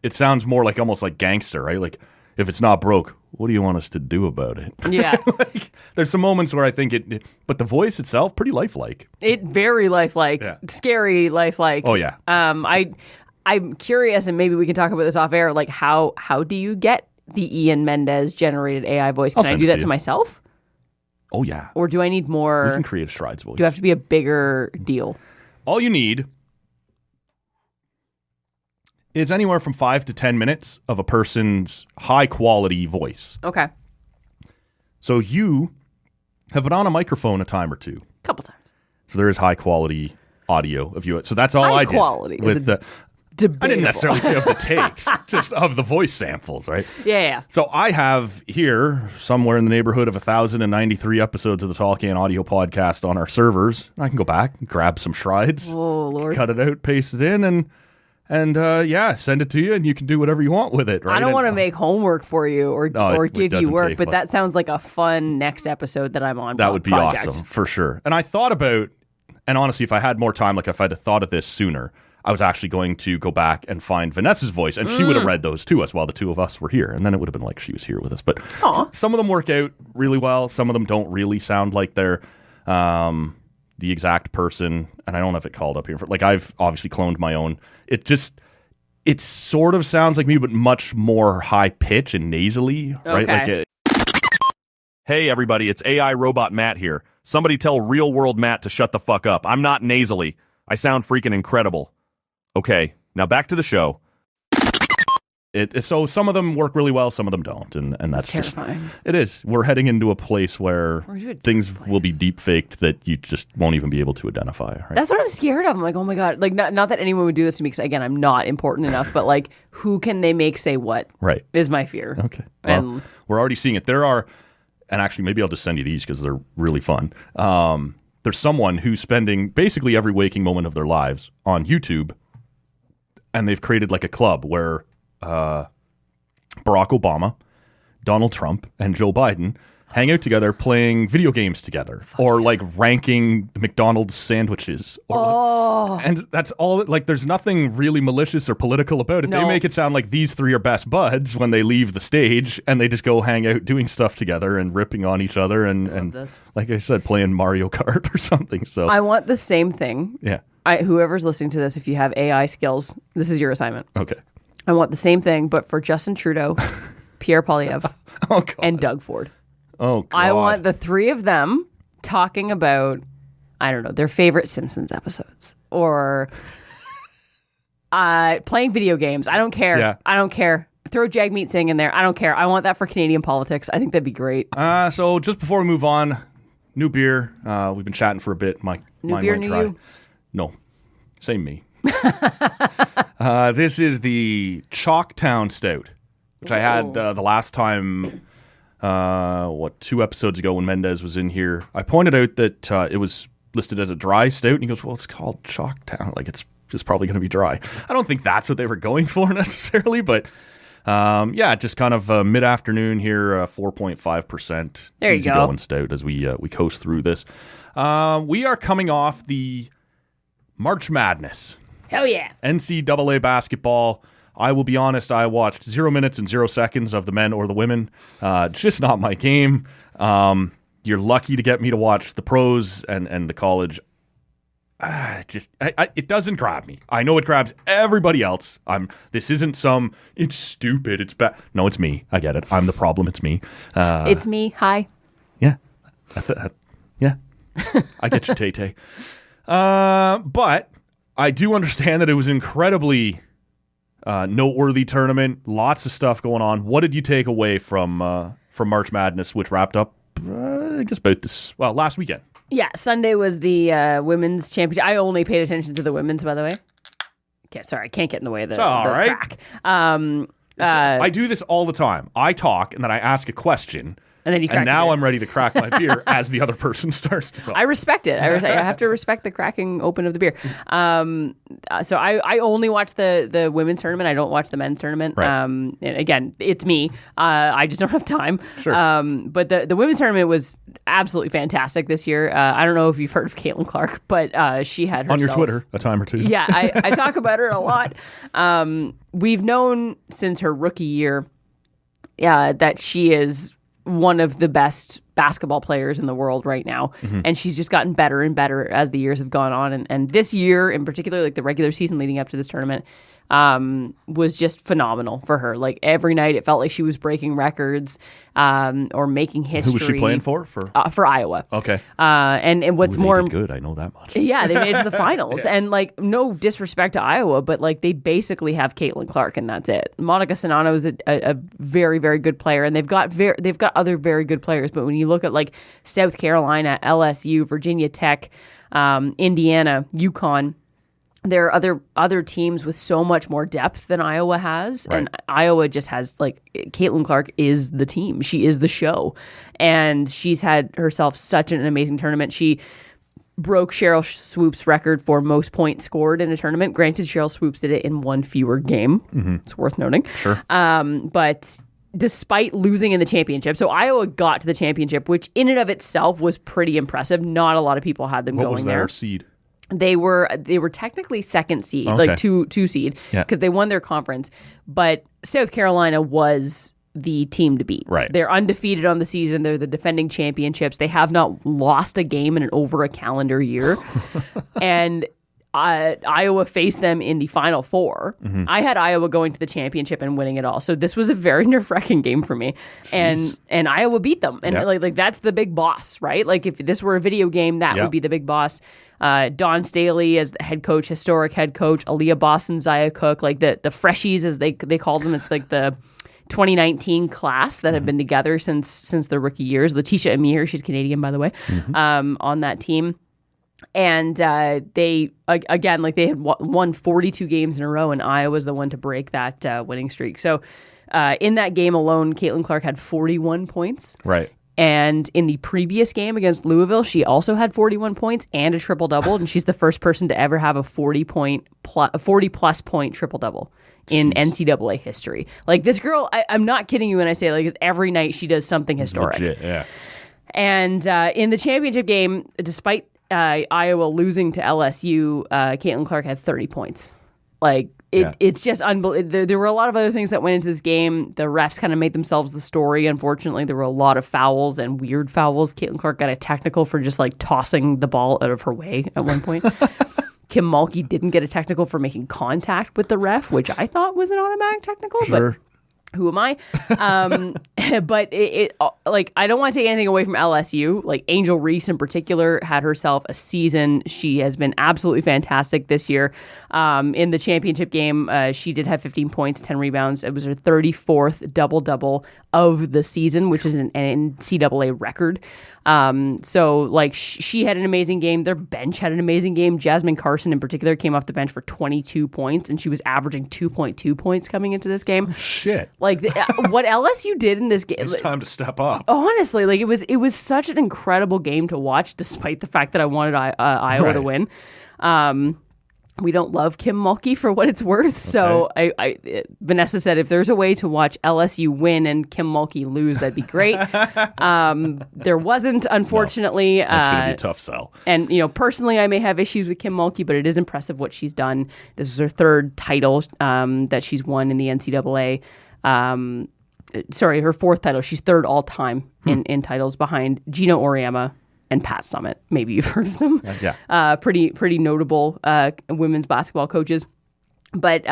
it sounds more like almost like gangster, right? Like, if it's not broke, what do you want us to do about it? Yeah. There's some moments where I think but the voice itself, pretty lifelike. It very lifelike, scary lifelike. Oh, yeah. I'm curious, and maybe we can talk about this off air. Like, how do you get the Ian Mendez generated AI voice? Can I do that to myself? Oh, yeah. Or do I need more? We can create a Strides voice. Do I have to be a bigger deal? All you need is anywhere from 5 to 10 minutes of a person's high quality voice. Okay. So you have been on a microphone a time or two. A couple times. So there is high quality audio of you. So that's all I did. High quality. With the debatable. I didn't necessarily say of the takes, just of the voice samples, right? Yeah. So I have here somewhere in the neighborhood of 1,093 episodes of the Tall Can Audio Podcast on our servers. I can go back, grab some Strides, Oh, Lord. cut it out, paste it in, and send it to you, and you can do whatever you want with it, right? I don't want to make homework for you or it give you doesn't work, take but much. that sounds like a fun next episode that I'm on. That would be project. awesome, for sure. And I thought about, and honestly, if I had more time, like if I'd have thought of this sooner, I was actually going to go back and find Vanessa's voice, and she would have read those to us while the two of us were here, and then it would have been like she was here with us. But some of them work out really well. Some of them don't really sound like they're the exact person, and I don't have it called up here. Like, I've obviously cloned my own. It sort of sounds like me, but much more high pitch and nasally, right? Okay. Hey everybody, it's AI Robot Matt here. Somebody tell real world Matt to shut the fuck up. I'm not nasally. I sound freaking incredible. Okay, now back to the show. So some of them work really well, some of them don't, and that's It's terrifying. It is. We're heading into a place where things will be deep faked that you just won't even be able to identify. Right? That's what I'm scared of. I'm like, oh my God. Like, not that anyone would do this to me, because again, I'm not important enough, but like, who can they make say what? Right. Is my fear. Okay. Well, And we're already seeing it. There are, and actually maybe I'll just send you these because they're really fun. There's someone who's spending basically every waking moment of their lives on YouTube, and they've created like a club where Barack Obama, Donald Trump, and Joe Biden hang out together playing video games together, or like ranking the McDonald's sandwiches. And that's all. Like, there's nothing really malicious or political about it. No. They make it sound like these three are best buds when they leave the stage, and they just go hang out doing stuff together and ripping on each other, and this. like I said, playing Mario Kart or something. So I want the same thing. yeah, Whoever's listening to this, if you have AI skills, this is your assignment. okay. I want the same thing, but for Justin Trudeau, Pierre Poilievre, Oh god. and Doug Ford. Oh god. I want the three of them talking about, I don't know, their favorite Simpsons episodes, or playing video games. I don't care. Yeah. I don't care. Throw Jagmeet Singh in there. I don't care. I want that for Canadian politics. I think that'd be great. So just before we move on, new beer. We've been chatting for a bit. Mine beer, might new try. you? No, same me. This is the Chalktown Stout, which I had the last time, 2 episodes ago when Mendez was in here. I pointed out that it was listed as a dry stout, and he goes, well, it's called Chalktown. Like, it's just probably going to be dry. I don't think that's what they were going for necessarily, but just kind of mid-afternoon here, 4.5%. There you easy go. going stout as we coast through this. We are coming off the March Madness. Hell yeah. NCAA basketball. I will be honest, I watched 0 minutes and 0 seconds of the men or the women. Just not my game. You're lucky to get me to watch the pros and the college. It doesn't grab me. I know it grabs everybody else. This isn't some, it's stupid, it's bad. No, it's me. I get it. I'm the problem. It's me. It's me. Hi. Yeah. Yeah. I get you, Tay-Tay. But I do understand that it was an incredibly noteworthy tournament. Lots of stuff going on. What did you take away from March Madness, which wrapped up, I guess, last weekend? Yeah, Sunday was the women's championship. I only paid attention to the women's, by the way. I can't get in the way of the all right. crack. I do this all the time. I talk, and then I ask a question, And then you crack and now it. I'm ready to crack my beer as the other person starts to talk. I respect it. I have to respect the cracking open of the beer. So I only watch the women's tournament. I don't watch the men's tournament. Right. And again, it's me. I just don't have time. Sure. But the women's tournament was absolutely fantastic this year. I don't know if you've heard of Caitlin Clark, but she had herself On your Twitter a time or two. Yeah, I talk about her a lot. We've known since her rookie year that she is one of the best basketball players in the world right now. Mm-hmm. And she's just gotten better and better as the years have gone on. And this year in particular, like the regular season leading up to this tournament, was just phenomenal for her. Like every night it felt like she was breaking records or making history. Who was she playing for? For Iowa. Okay. And what's Ooh, they more did good, I know that much. yeah, they made it to the finals. And like, no disrespect to Iowa, but like they basically have Caitlin Clark and that's it. Monica Sonano is a very, very good player, and they've got other very good players. But when you look at like South Carolina, LSU, Virginia Tech, Indiana, UConn, there are other teams with so much more depth than Iowa has. Right. And Iowa just has, like, Caitlin Clark is the team. She is the show. And she's had herself such an amazing tournament. She broke Cheryl Swoop's record for most points scored in a tournament. Granted, Cheryl Swoops did it in one fewer game. Mm-hmm. It's worth noting. Sure. But despite losing in the championship, so Iowa got to the championship, which in and of itself was pretty impressive. Not a lot of people had them What going was there. their seed? They were technically second seed, Okay. like two seed, Yeah. because they won their conference. But South Carolina was the team to beat. Right. They're undefeated on the season. They're the defending championships. They have not lost a game in over a calendar year. And Iowa faced them in the Final Four. I had Iowa going to the championship and winning it all. So this was a very nerve-wracking game for me. And Iowa beat them. And like that's the big boss, right? Like if this were a video game, that would be the big boss. Don Staley as the head coach, historic head coach, Aaliyah Boston, Zaya Cook, like the freshies as they called them. It's like the 2019 class that have been together since their rookie years. Letitia Amir, she's Canadian, by the way, on that team. And they again, like they had won 42 games in a row, and Iowa was the one to break that winning streak. So in that game alone, Caitlin Clark had 41 points. Right. And in the previous game against Louisville, she also had 41 points and a triple-double, and she's the first person to ever have a 40-plus point triple-double in NCAA history. Like, this girl, I'm not kidding you when I say, like, every night she does something historic. Legit, yeah. And in the championship game, despite Iowa losing to LSU, Caitlin Clark had 30 points. Like, it's just unbelievable. There were a lot of other things that went into this game. The refs kind of made themselves the story. Unfortunately, there were a lot of fouls and weird fouls. Caitlin Clark got a technical for just like tossing the ball out of her way at one point. Kim Mulkey didn't get a technical for making contact with the ref, which I thought was an automatic technical. Sure. But who am I? But like, I don't want to take anything away from LSU. Like, Angel Reese in particular had herself a season. She has been absolutely fantastic this year. In the championship game, she did have 15 points, 10 rebounds. It was her 34th double-double of the season, which is an NCAA record. So like she had an amazing game. Their bench had an amazing game. Jasmine Carson in particular came off the bench for 22 points, and she was averaging 2.2 points coming into this game. Shit. Like what LSU did in this game. It's time to step up. Honestly, like it was such an incredible game to watch, despite the fact that I wanted Iowa to win. We don't love Kim Mulkey for what it's worth. So Vanessa said if there's a way to watch LSU win and Kim Mulkey lose, that'd be great. There wasn't, unfortunately. No, that's going to be a tough sell. And, personally, I may have issues with Kim Mulkey, but it is impressive what she's done. This is her third title that she's won in the NCAA. Her fourth title. She's third all time in titles behind Gina Auriemma and Pat Summitt. Maybe you've heard of them. Pretty notable women's basketball coaches. But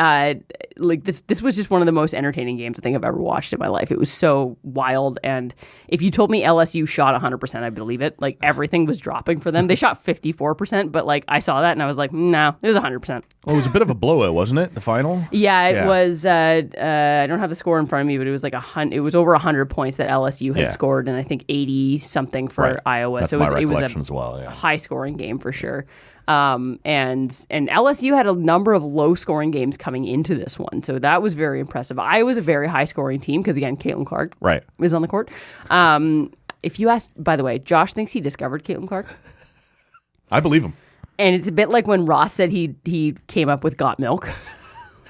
like this was just one of the most entertaining games I think I've ever watched in my life. It was so wild, and if you told me LSU shot 100%, I'd believe it. Like everything was dropping for them. They shot 54%, but like I saw that and I was like, no, it was 100%. Well, it was a bit of a blowout, wasn't it? The final. Yeah, it was. I don't have the score in front of me, but it was like it was over 100 points that LSU had scored, and I think 80 something for Iowa. That's so my it was recollection as well. Yeah. High scoring game for sure. And LSU had a number of low scoring games coming into this one, so that was very impressive. Iowa's a very high scoring team because again, Caitlin Clark was on the court. If you ask, by the way, Josh thinks he discovered Caitlin Clark. I believe him. And it's a bit like when Ross said he came up with Got Milk.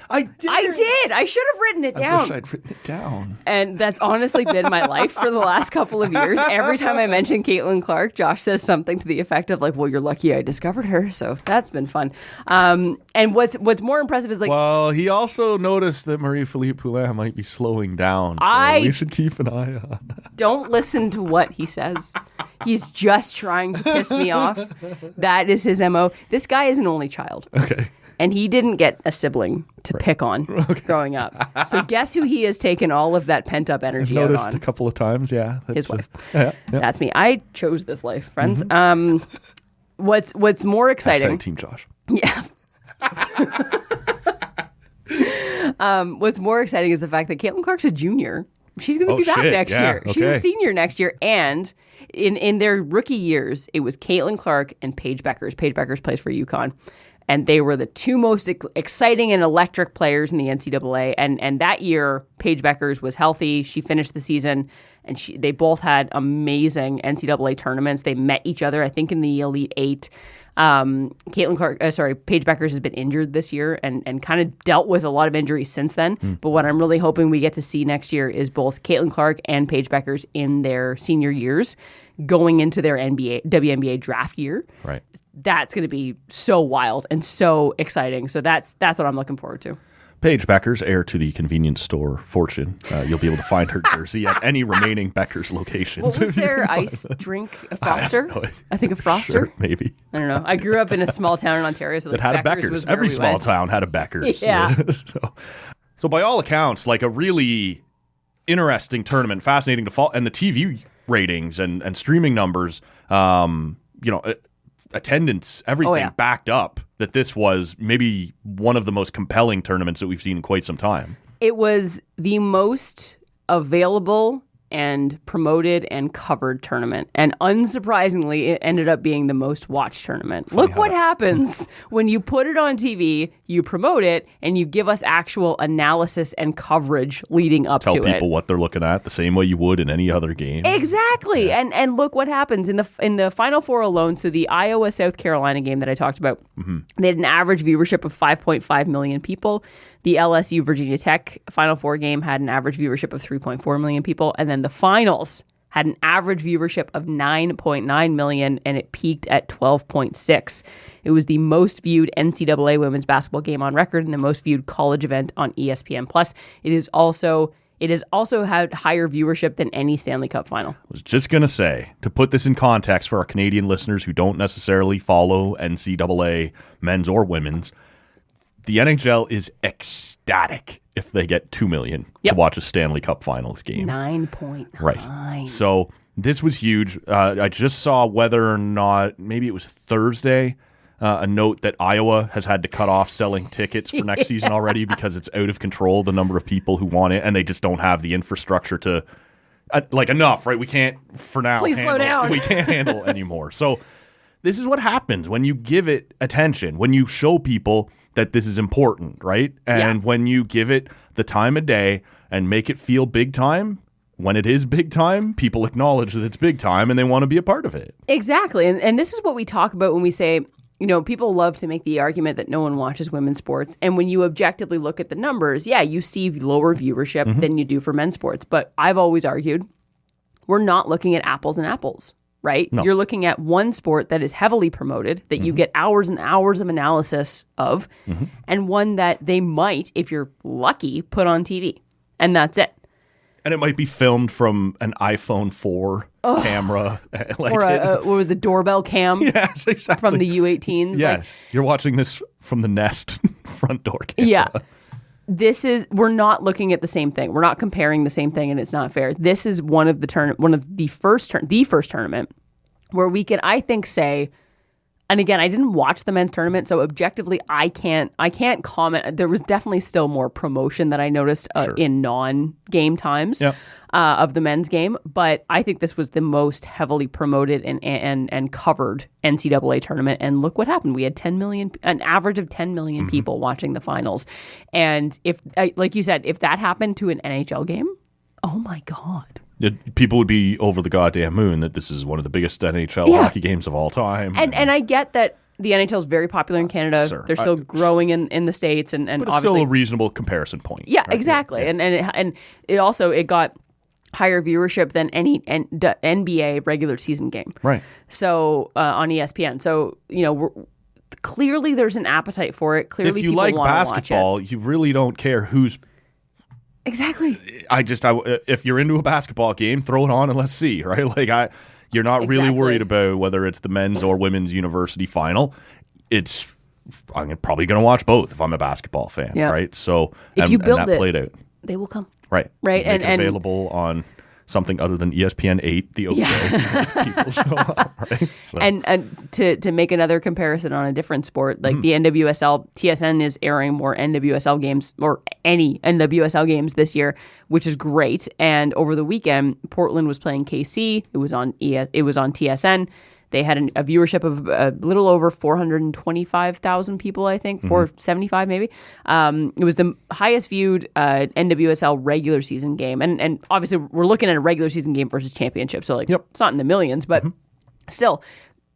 I did. I should have written it down. I wish I'd written it down. And that's honestly been my life for the last couple of years. Every time I mention Caitlin Clark, Josh says something to the effect of like, well, you're lucky I discovered her. So that's been fun. And what's more impressive is like... Well, he also noticed that Marie-Philip Poulin might be slowing down. So we should keep an eye on. Don't listen to what he says. He's just trying to piss me off. That is his MO. This guy is an only child. Okay. And he didn't get a sibling to pick on growing up. So guess who he has taken all of that pent-up energy out on? Noticed a couple of times, yeah. His wife. That's me. I chose this life, friends. What's more exciting... #Team Josh. Yeah. What's more exciting is the fact that Caitlin Clark's a junior. She's going to be back next year. Okay. She's a senior next year. And in their rookie years, it was Caitlin Clark and Paige Beckers. Paige Beckers plays for UConn. And they were the two most exciting and electric players in the NCAA. And that year, Paige Beckers was healthy. She finished the season, and they both had amazing NCAA tournaments. They met each other, I think, in the Elite Eight. Paige Beckers has been injured this year and kind of dealt with a lot of injuries since then. But what I'm really hoping we get to see next year is both Caitlin Clark and Paige Beckers in their senior years going into their WNBA draft year. Right. That's going to be so wild and so exciting. So that's what I'm looking forward to. Paige Beckers, heir to the convenience store fortune. You'll be able to find her jersey at any remaining Beckers locations. What was their ice drink? A Foster? I think a Froster. Sure, maybe. I don't know. I grew up in a small town in Ontario, so That had a Beckers Beckers. was where Every we small went. town had a Beckers. Yeah. So by all accounts, like a really interesting tournament, fascinating to follow, and the TV ratings and streaming numbers, attendance, everything backed up that this was maybe one of the most compelling tournaments that we've seen in quite some time. It was the most available and promoted and covered tournament. And unsurprisingly, it ended up being the most watched tournament. Look what happens when you put it on TV, you promote it, and you give us actual analysis and coverage leading up to it. Tell people what they're looking at the same way you would in any other game. Exactly. Yeah. And look what happens in the Final Four alone. So the Iowa South Carolina game that I talked about, they had an average viewership of 5.5 million people. The LSU Virginia Tech Final Four game had an average viewership of 3.4 million people. And then the finals had an average viewership of 9.9 million, and it peaked at 12.6. It was the most viewed NCAA women's basketball game on record and the most viewed college event on ESPN+. It has also had higher viewership than any Stanley Cup final. I was just going to say, to put this in context for our Canadian listeners who don't necessarily follow NCAA men's or women's, the NHL is ecstatic if they get 2 million to watch a Stanley Cup Finals game. 9.9. Right. So this was huge. I just saw whether or not, maybe it was Thursday, a note that Iowa has had to cut off selling tickets for next season already because it's out of control, the number of people who want it, and they just don't have the infrastructure to, enough, right? We can't, for now, Please slow down. We can't handle anymore. So this is what happens when you give it attention, when you show people that this is important, right? And when you give it the time of day and make it feel big time, when it is big time, people acknowledge that it's big time and they want to be a part of it. Exactly. And this is what we talk about when we say, people love to make the argument that no one watches women's sports. And when you objectively look at the numbers, you see lower viewership than you do for men's sports. But I've always argued we're not looking at apples and apples. Right? No. You're looking at one sport that is heavily promoted, that you get hours and hours of analysis of, and one that they might, if you're lucky, put on TV. And that's it. And it might be filmed from an iPhone 4 camera. Or the doorbell cam yes, exactly. from the U18s. Yes. You're watching this from the Nest front door camera. Yeah. We're not looking at the same thing. We're not comparing the same thing, and it's not fair. This is one of the first tournament where we can, I think, say, and again, I didn't watch the men's tournament, so objectively, I can't comment. There was definitely still more promotion that I noticed in non-game times of the men's game, but I think this was the most heavily promoted and covered NCAA tournament. And look what happened. We had an average of 10 million people watching the finals. And if, like you said, if that happened to an NHL game, oh my God. People would be over the goddamn moon that this is one of the biggest NHL hockey games of all time. And I get that the NHL is very popular in Canada. They're still growing in the States, and but it's obviously still a reasonable comparison point. Yeah, right? Exactly. Yeah. And it got higher viewership than any NBA regular season game. Right. So on ESPN. So clearly there's an appetite for it. Clearly, if you people like want basketball, to watch it. you really don't care who's. Exactly. If you're into a basketball game, throw it on and let's see, right? You're not really worried about whether it's the men's or women's university final. I'm probably going to watch both if I'm a basketball fan, right? So if you build and that played out. They will come. Right. Right. And available on something other than ESPN 8, the OVO. People show up, right? So. And to make another comparison on a different sport, like the NWSL, TSN is airing more NWSL games or any NWSL games this year, which is great. And over the weekend, Portland was playing KC. It was on TSN. They had a viewership of a little over 425,000 people, I think, 475 maybe. It was the highest viewed NWSL regular season game. And obviously, we're looking at a regular season game versus championship. So, it's not in the millions, but still,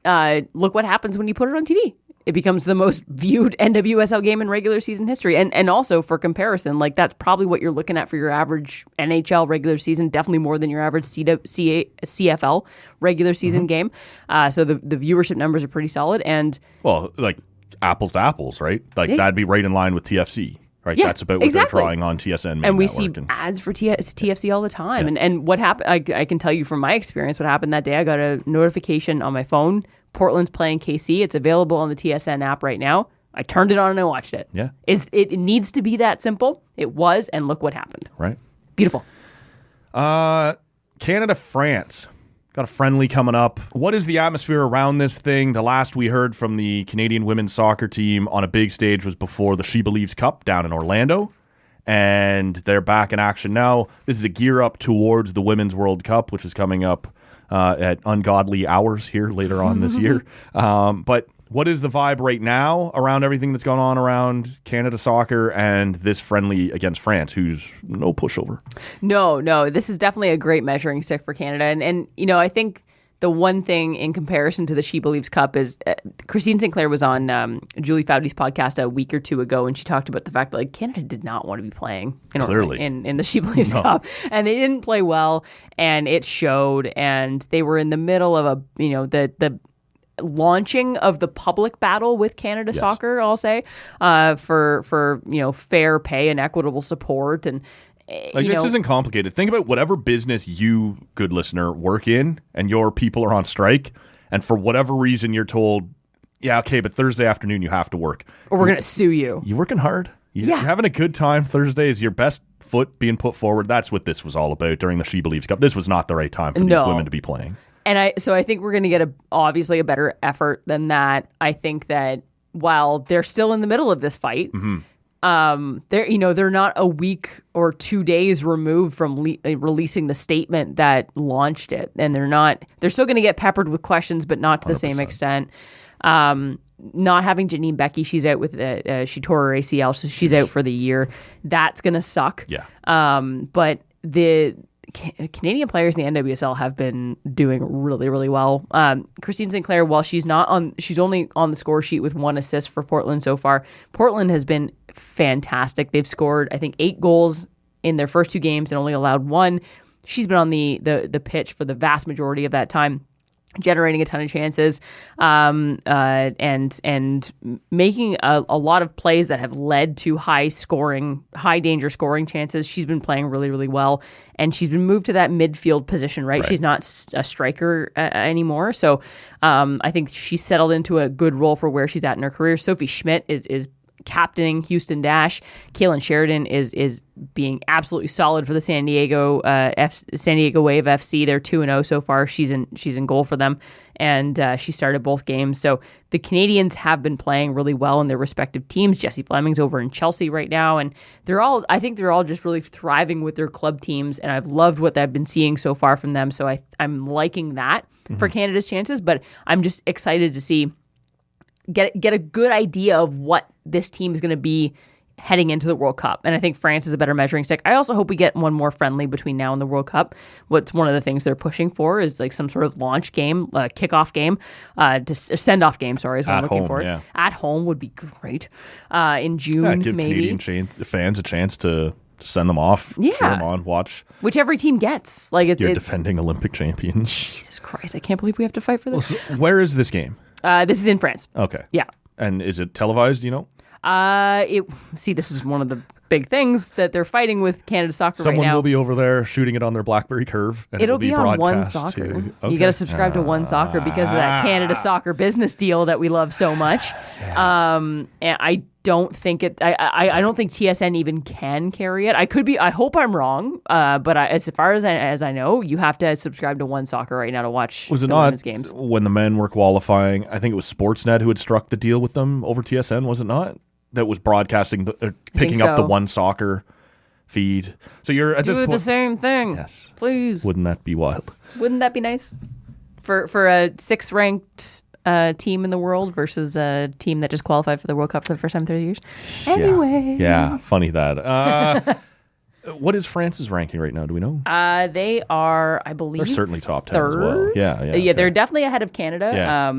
look what happens when you put it on TV. It becomes the most viewed NWSL game in regular season history. And also, for comparison, that's probably what you're looking at for your average NHL regular season, definitely more than your average CFL regular season game. So the viewership numbers are pretty solid. And well, apples to apples, right? That'd be right in line with TFC. right? Yeah, That's about what exactly. they're drawing on TSN main and we network. see ads for TFC all the time. And what happened, I can tell you from my experience what happened that day. I got a notification on my phone. Portland's playing KC. It's available on the TSN app right now. I turned it on and I watched it. Yeah. It needs to be that simple. It was, and look what happened. Right. Beautiful. Canada, France. Got a friendly coming up. What is the atmosphere around this thing? The last we heard from the Canadian women's soccer team on a big stage was before the She Believes Cup down in Orlando. And they're back in action now. This is a gear up towards the Women's World Cup, which is coming up at ungodly hours here later on this year. But what is the vibe right now around everything that's going on around Canada soccer and this friendly against France, who's no pushover? No. This is definitely a great measuring stick for Canada. And I think the one thing in comparison to the She Believes Cup is Christine Sinclair was on Julie Foudy's podcast a week or two ago, and she talked about the fact that Canada did not want to be playing in the She Believes Cup, and they didn't play well, and it showed. And they were in the middle of the launching of the public battle with Canada soccer, I'll say, for fair pay and equitable support. And this isn't complicated. Think about whatever business you, good listener, work in, and your people are on strike, and for whatever reason you're told, yeah, okay, but Thursday afternoon you have to work, or we're going to sue you. You working hard? You're having a good time. Thursday is your best foot being put forward. That's what this was all about during the She Believes Cup. This was not the right time for these women to be playing. And I think we're going to get obviously a better effort than that. I think that while they're still in the middle of this fight, they're not a week or 2 days removed from releasing the statement that launched it, and they're still going to get peppered with questions, but not to the 100%. Same extent. Not having Janine Becky, she's out with she tore her ACL, so she's out for the year. That's going to suck. Yeah. But the Canadian players in the NWSL have been doing really, really well. Christine Sinclair, while she's only on the score sheet with 1 assist for Portland so far. Portland has been fantastic. They've scored, I think, 8 goals in their first 2 games and only allowed 1. She's been on the pitch for the vast majority of that time, generating a ton of chances, and making a lot of plays that have led to high danger scoring chances. She's been playing really, really well, and she's been moved to that midfield position, right? She's not a striker anymore. So I think she's settled into a good role for where she's at in her career. Sophie Schmidt is captaining Houston Dash. Kaylin Sheridan is being absolutely solid for the San Diego Wave FC. They're 2-0 so far. She's in goal for them, and she started both games. So the Canadians have been playing really well in their respective teams. Jessie Fleming's over in Chelsea right now, and I think they're all just really thriving with their club teams, and I've loved what I've been seeing so far from them. So I'm liking that for Canada's chances, but I'm just excited to see get a good idea of what this team is going to be heading into the World Cup. And I think France is a better measuring stick. I also hope we get one more friendly between now and the World Cup. What's one of the things they're pushing for is some sort of launch game, kickoff game, send-off game, sorry, is what I'm looking for. Yeah. At home would be great. In June, give maybe. Canadian fans a chance to send them off, cheer them on, watch. Which every team gets. You're defending Olympic champions. Jesus Christ, I can't believe we have to fight for this. Where is this game? This is in France. Okay. Yeah. And is it televised, do you know? This is one of the big things that they're fighting with Canada Soccer right now. Someone will be over there shooting it on their BlackBerry Curve, and it'll be on One broadcast Soccer. Okay. You got to subscribe to One Soccer because of that Canada Soccer business deal that we love so much. And I don't think I don't think TSN even can carry it. I hope I'm wrong. But as far as I know, you have to subscribe to One Soccer right now to watch the women's games. When the men were qualifying, I think it was Sportsnet who had struck the deal with them over TSN, was it not? That was broadcasting, picking up the One Soccer feed. So you're at this point the same thing. Yes, please. Wouldn't that be wild? Wouldn't that be nice for a 6th ranked team in the world versus a team that just qualified for the World Cup for the first time in 30 years? Anyway, yeah, funny that. What is France's ranking right now? Do we know? They are, I believe, they're certainly top 10 third. as well. Yeah. Okay. They're definitely ahead of Canada. Yeah.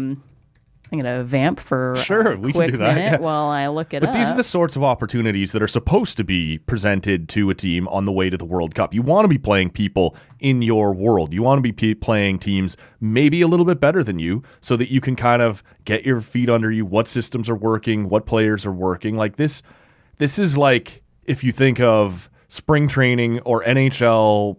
I'm going to vamp for we quick can do that minute while I look it up. But these are the sorts of opportunities that are supposed to be presented to a team on the way to the World Cup. You want to be playing people in your world. You want to be playing teams maybe a little bit better than you so that you can kind of get your feet under you, what systems are working, what players are working. Like this this is like if you think of spring training or NHL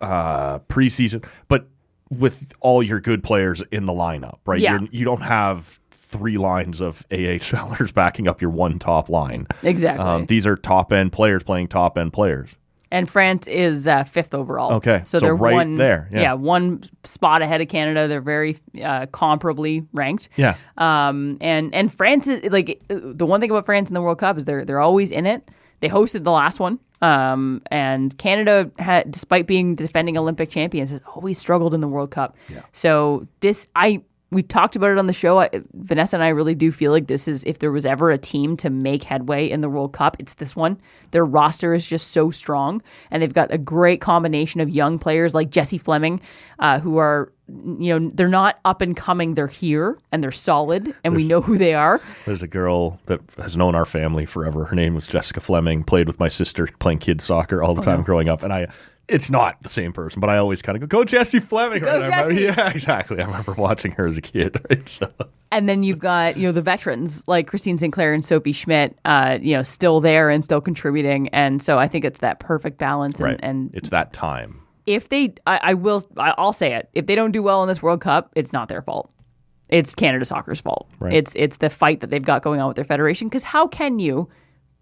preseason, but with all your good players in the lineup, right? Yeah. You don't have 3 lines of AHLers backing up your one top line. Exactly. These are top-end players playing top-end players. And France is 5th overall. Okay, so they're right there, yeah. one spot ahead of Canada. They're very comparably ranked. Yeah. And France is like the one thing about France in the World Cup is they're always in it. They hosted the last one. And Canada, despite being defending Olympic champions, has always struggled in the World Cup. Yeah. So we talked about it on the show. Vanessa and I really do feel like this is, if there was ever a team to make headway in the World Cup, it's this one. Their roster is just so strong, and they've got a great combination of young players like Jesse Fleming, who are, they're not up and coming. They're here, and they're solid, and we know who they are. There's a girl that has known our family forever. Her name was Jessica Fleming, played with my sister playing kids soccer all the time growing up, and it's not the same person, but I always kind of go Jesse Fleming. Go, right? Jesse. Yeah, exactly. I remember watching her as a kid. Right? So. And then you've got, the veterans like Christine Sinclair and Sophie Schmidt, still there and still contributing. And so I think it's that perfect balance. Right. And it's that time. If I'll say it. If they don't do well in this World Cup, it's not their fault. It's Canada Soccer's fault. Right. It's the fight that they've got going on with their federation. Because how can you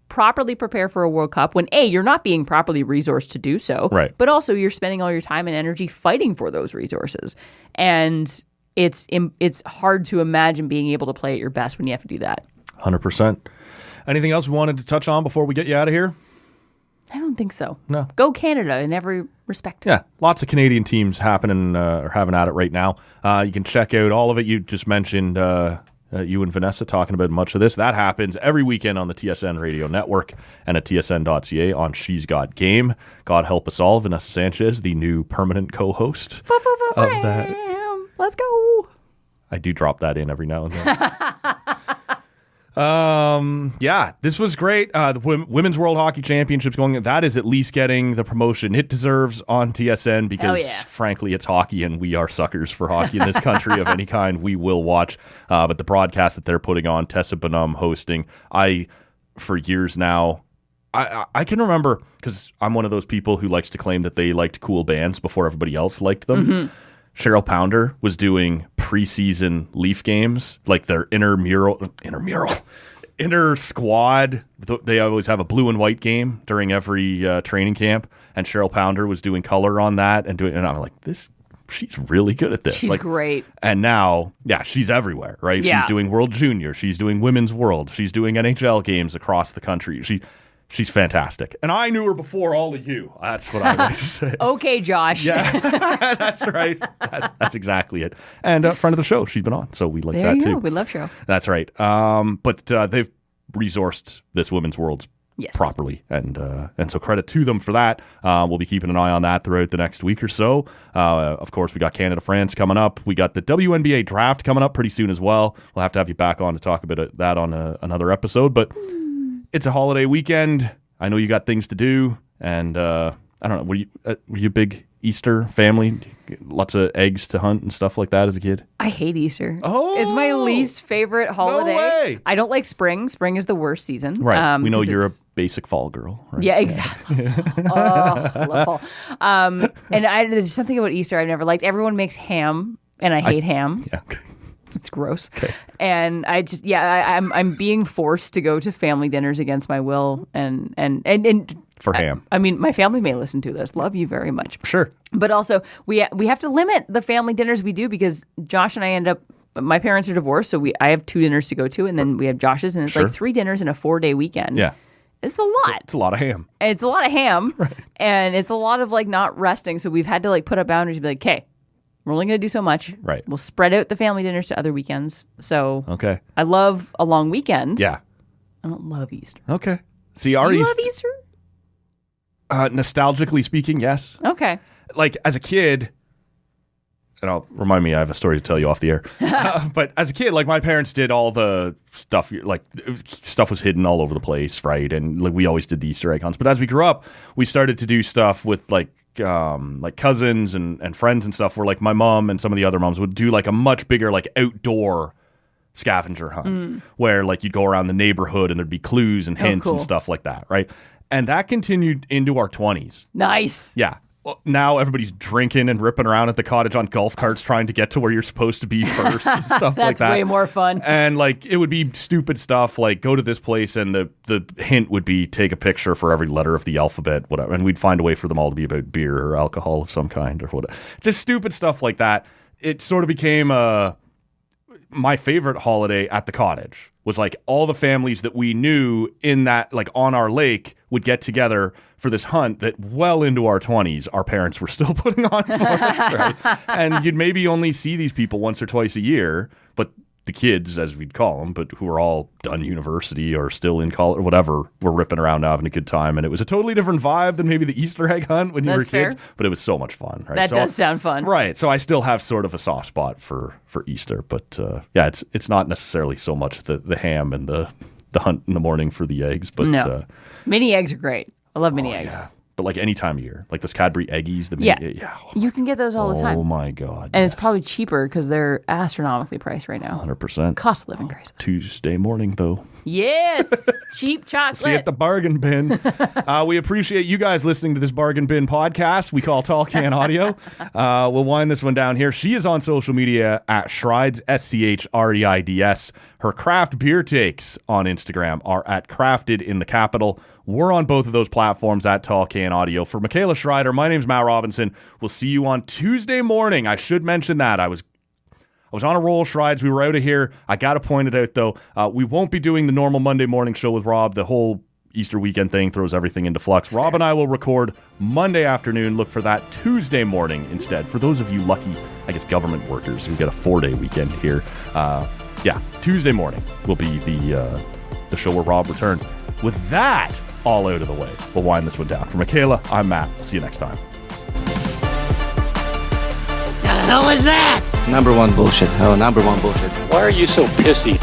properly prepare for a World Cup when you're not being properly resourced to do so, right? But also you're spending all your time and energy fighting for those resources, and it's hard to imagine being able to play at your best when you have to do that. 100%. Anything else we wanted to touch on before we get you out of here? I don't think so. No. Go Canada in every respect. Yeah, lots of Canadian teams happening or having at it right now. You can check out all of it. You just mentioned. You and Vanessa talking about much of this. That happens every weekend on the TSN Radio Network and at tsn.ca on She's Got Game. God help us all. Vanessa Sanchez, the new permanent co-host of that. Let's go. I do drop that in every now and then. Yeah, this was great. The Women's World Hockey Championships going. That is at least getting the promotion it deserves on TSN because, frankly, it's hockey and we are suckers for hockey in this country of any kind. We will watch. But the broadcast that they're putting on, Tessa Bonham hosting, for years now, I can remember because I'm one of those people who likes to claim that they liked cool bands before everybody else liked them. Mm-hmm. Cheryl Pounder was doing preseason Leaf games, like their inner squad. They always have a blue and white game during every training camp, and Cheryl Pounder was doing color on that and I'm like, she's really good at this. She's great. And now, she's everywhere, right? Yeah. She's doing World Junior, she's doing Women's World, she's doing NHL games across the country. She's fantastic. And I knew her before all of you. That's what I like to say. Okay, Josh. Yeah, that's right. That's exactly it. And a friend of the show, she's been on, so we like that too. We love Cheryl. That's right. But they've resourced this Women's World properly, and so credit to them for that. We'll be keeping an eye on that throughout the next week or so. Of course, we got Canada-France coming up. We got the WNBA draft coming up pretty soon as well. We'll have to have you back on to talk about that on another episode, but it's a holiday weekend. I know you got things to do, and I don't know. Were you a big Easter family? Lots of eggs to hunt and stuff like that as a kid? I hate Easter. Oh! It's my least favorite holiday. No way! I don't like spring. Spring is the worst season. Right. We know you're a basic fall girl. Right? Yeah, exactly. I love fall. And there's something about Easter I've never liked. Everyone makes ham, and I hate ham. Yeah. It's gross. Okay. And I just, I'm being forced to go to family dinners against my will and for ham. I mean, my family may listen to this. Love you very much. Sure. But also, we have to limit the family dinners we do because Josh and I my parents are divorced, so I have 2 dinners to go to, and then we have Josh's, and it's like 3 dinners in a 4-day weekend. Yeah. It's a lot. It's a lot of ham. And it's a lot of ham. Right. And it's a lot of not resting. So we've had to put up boundaries and be like, okay, we're only going to do so much. Right. We'll spread out the family dinners to other weekends. So okay. I love a long weekend. Yeah. I don't love Easter. Okay. See, do you love Easter? Nostalgically speaking, yes. Okay. Like as a kid, and remind me, I have a story to tell you off the air. But as a kid, my parents did all the stuff, stuff was hidden all over the place, right? And we always did the Easter egg hunts. But as we grew up, we started to do stuff with cousins and friends and stuff where my mom and some of the other moms would do a much bigger outdoor scavenger hunt where like you'd go around the neighborhood and there'd be clues and hints and stuff like that, right? And that continued into our 20s. Nice. Yeah. Now everybody's drinking and ripping around at the cottage on golf carts trying to get to where you're supposed to be first and stuff like that. That's way more fun. And like it would be stupid stuff like go to this place and the hint would be take a picture for every letter of the alphabet, whatever. And we'd find a way for them all to be about beer or alcohol of some kind or whatever. Just stupid stuff like that. It sort of became my favorite holiday at the cottage was like all the families that we knew in that like on our lake would get together for this hunt that well into our 20s our parents were still putting on for us, right? And you'd maybe only see these people once or twice a year, but the kids, as we'd call them, but who are all done university or still in college or whatever, were ripping around having a good time. And it was a totally different vibe than maybe the Easter egg hunt when you were kids, but it was so much fun. Right? That does sound fun. Right. So I still have sort of a soft spot for Easter, but yeah, it's not necessarily so much the ham and the hunt in the morning for the eggs, but mini eggs are great. I love mini eggs. Yeah. But like any time of year, like those Cadbury Eggies, You can get those all the time. Oh my God. And it's probably cheaper because they're astronomically priced right now. 100%. Cost of living crisis. Tuesday morning, though. Yes. Cheap chocolate. See you at the bargain bin. We appreciate you guys listening to this bargain bin podcast we call Tall Can Audio. We'll wind this one down here. She is on social media at Schreids, SCHREIDS. Her craft beer takes on Instagram are at Crafted in the Capital. We're on both of those platforms at Tall Can Audio. For Michaela Schreiter, my name's Matt Robinson. We'll see you on Tuesday morning. I should mention that. I was on a roll, Schreids. We were out of here. I got to point it out, though. We won't be doing the normal Monday morning show with Rob. The whole Easter weekend thing throws everything into flux. Rob and I will record Monday afternoon. Look for that Tuesday morning instead. For those of you lucky, I guess, government workers who get a 4-day weekend here. Tuesday morning will be the show where Rob returns. With that all out of the way, we'll wind this one down. For Michaela, I'm Matt. See you next time. The hell is that? Number one bullshit. Oh, number one bullshit. Why are you so pissy?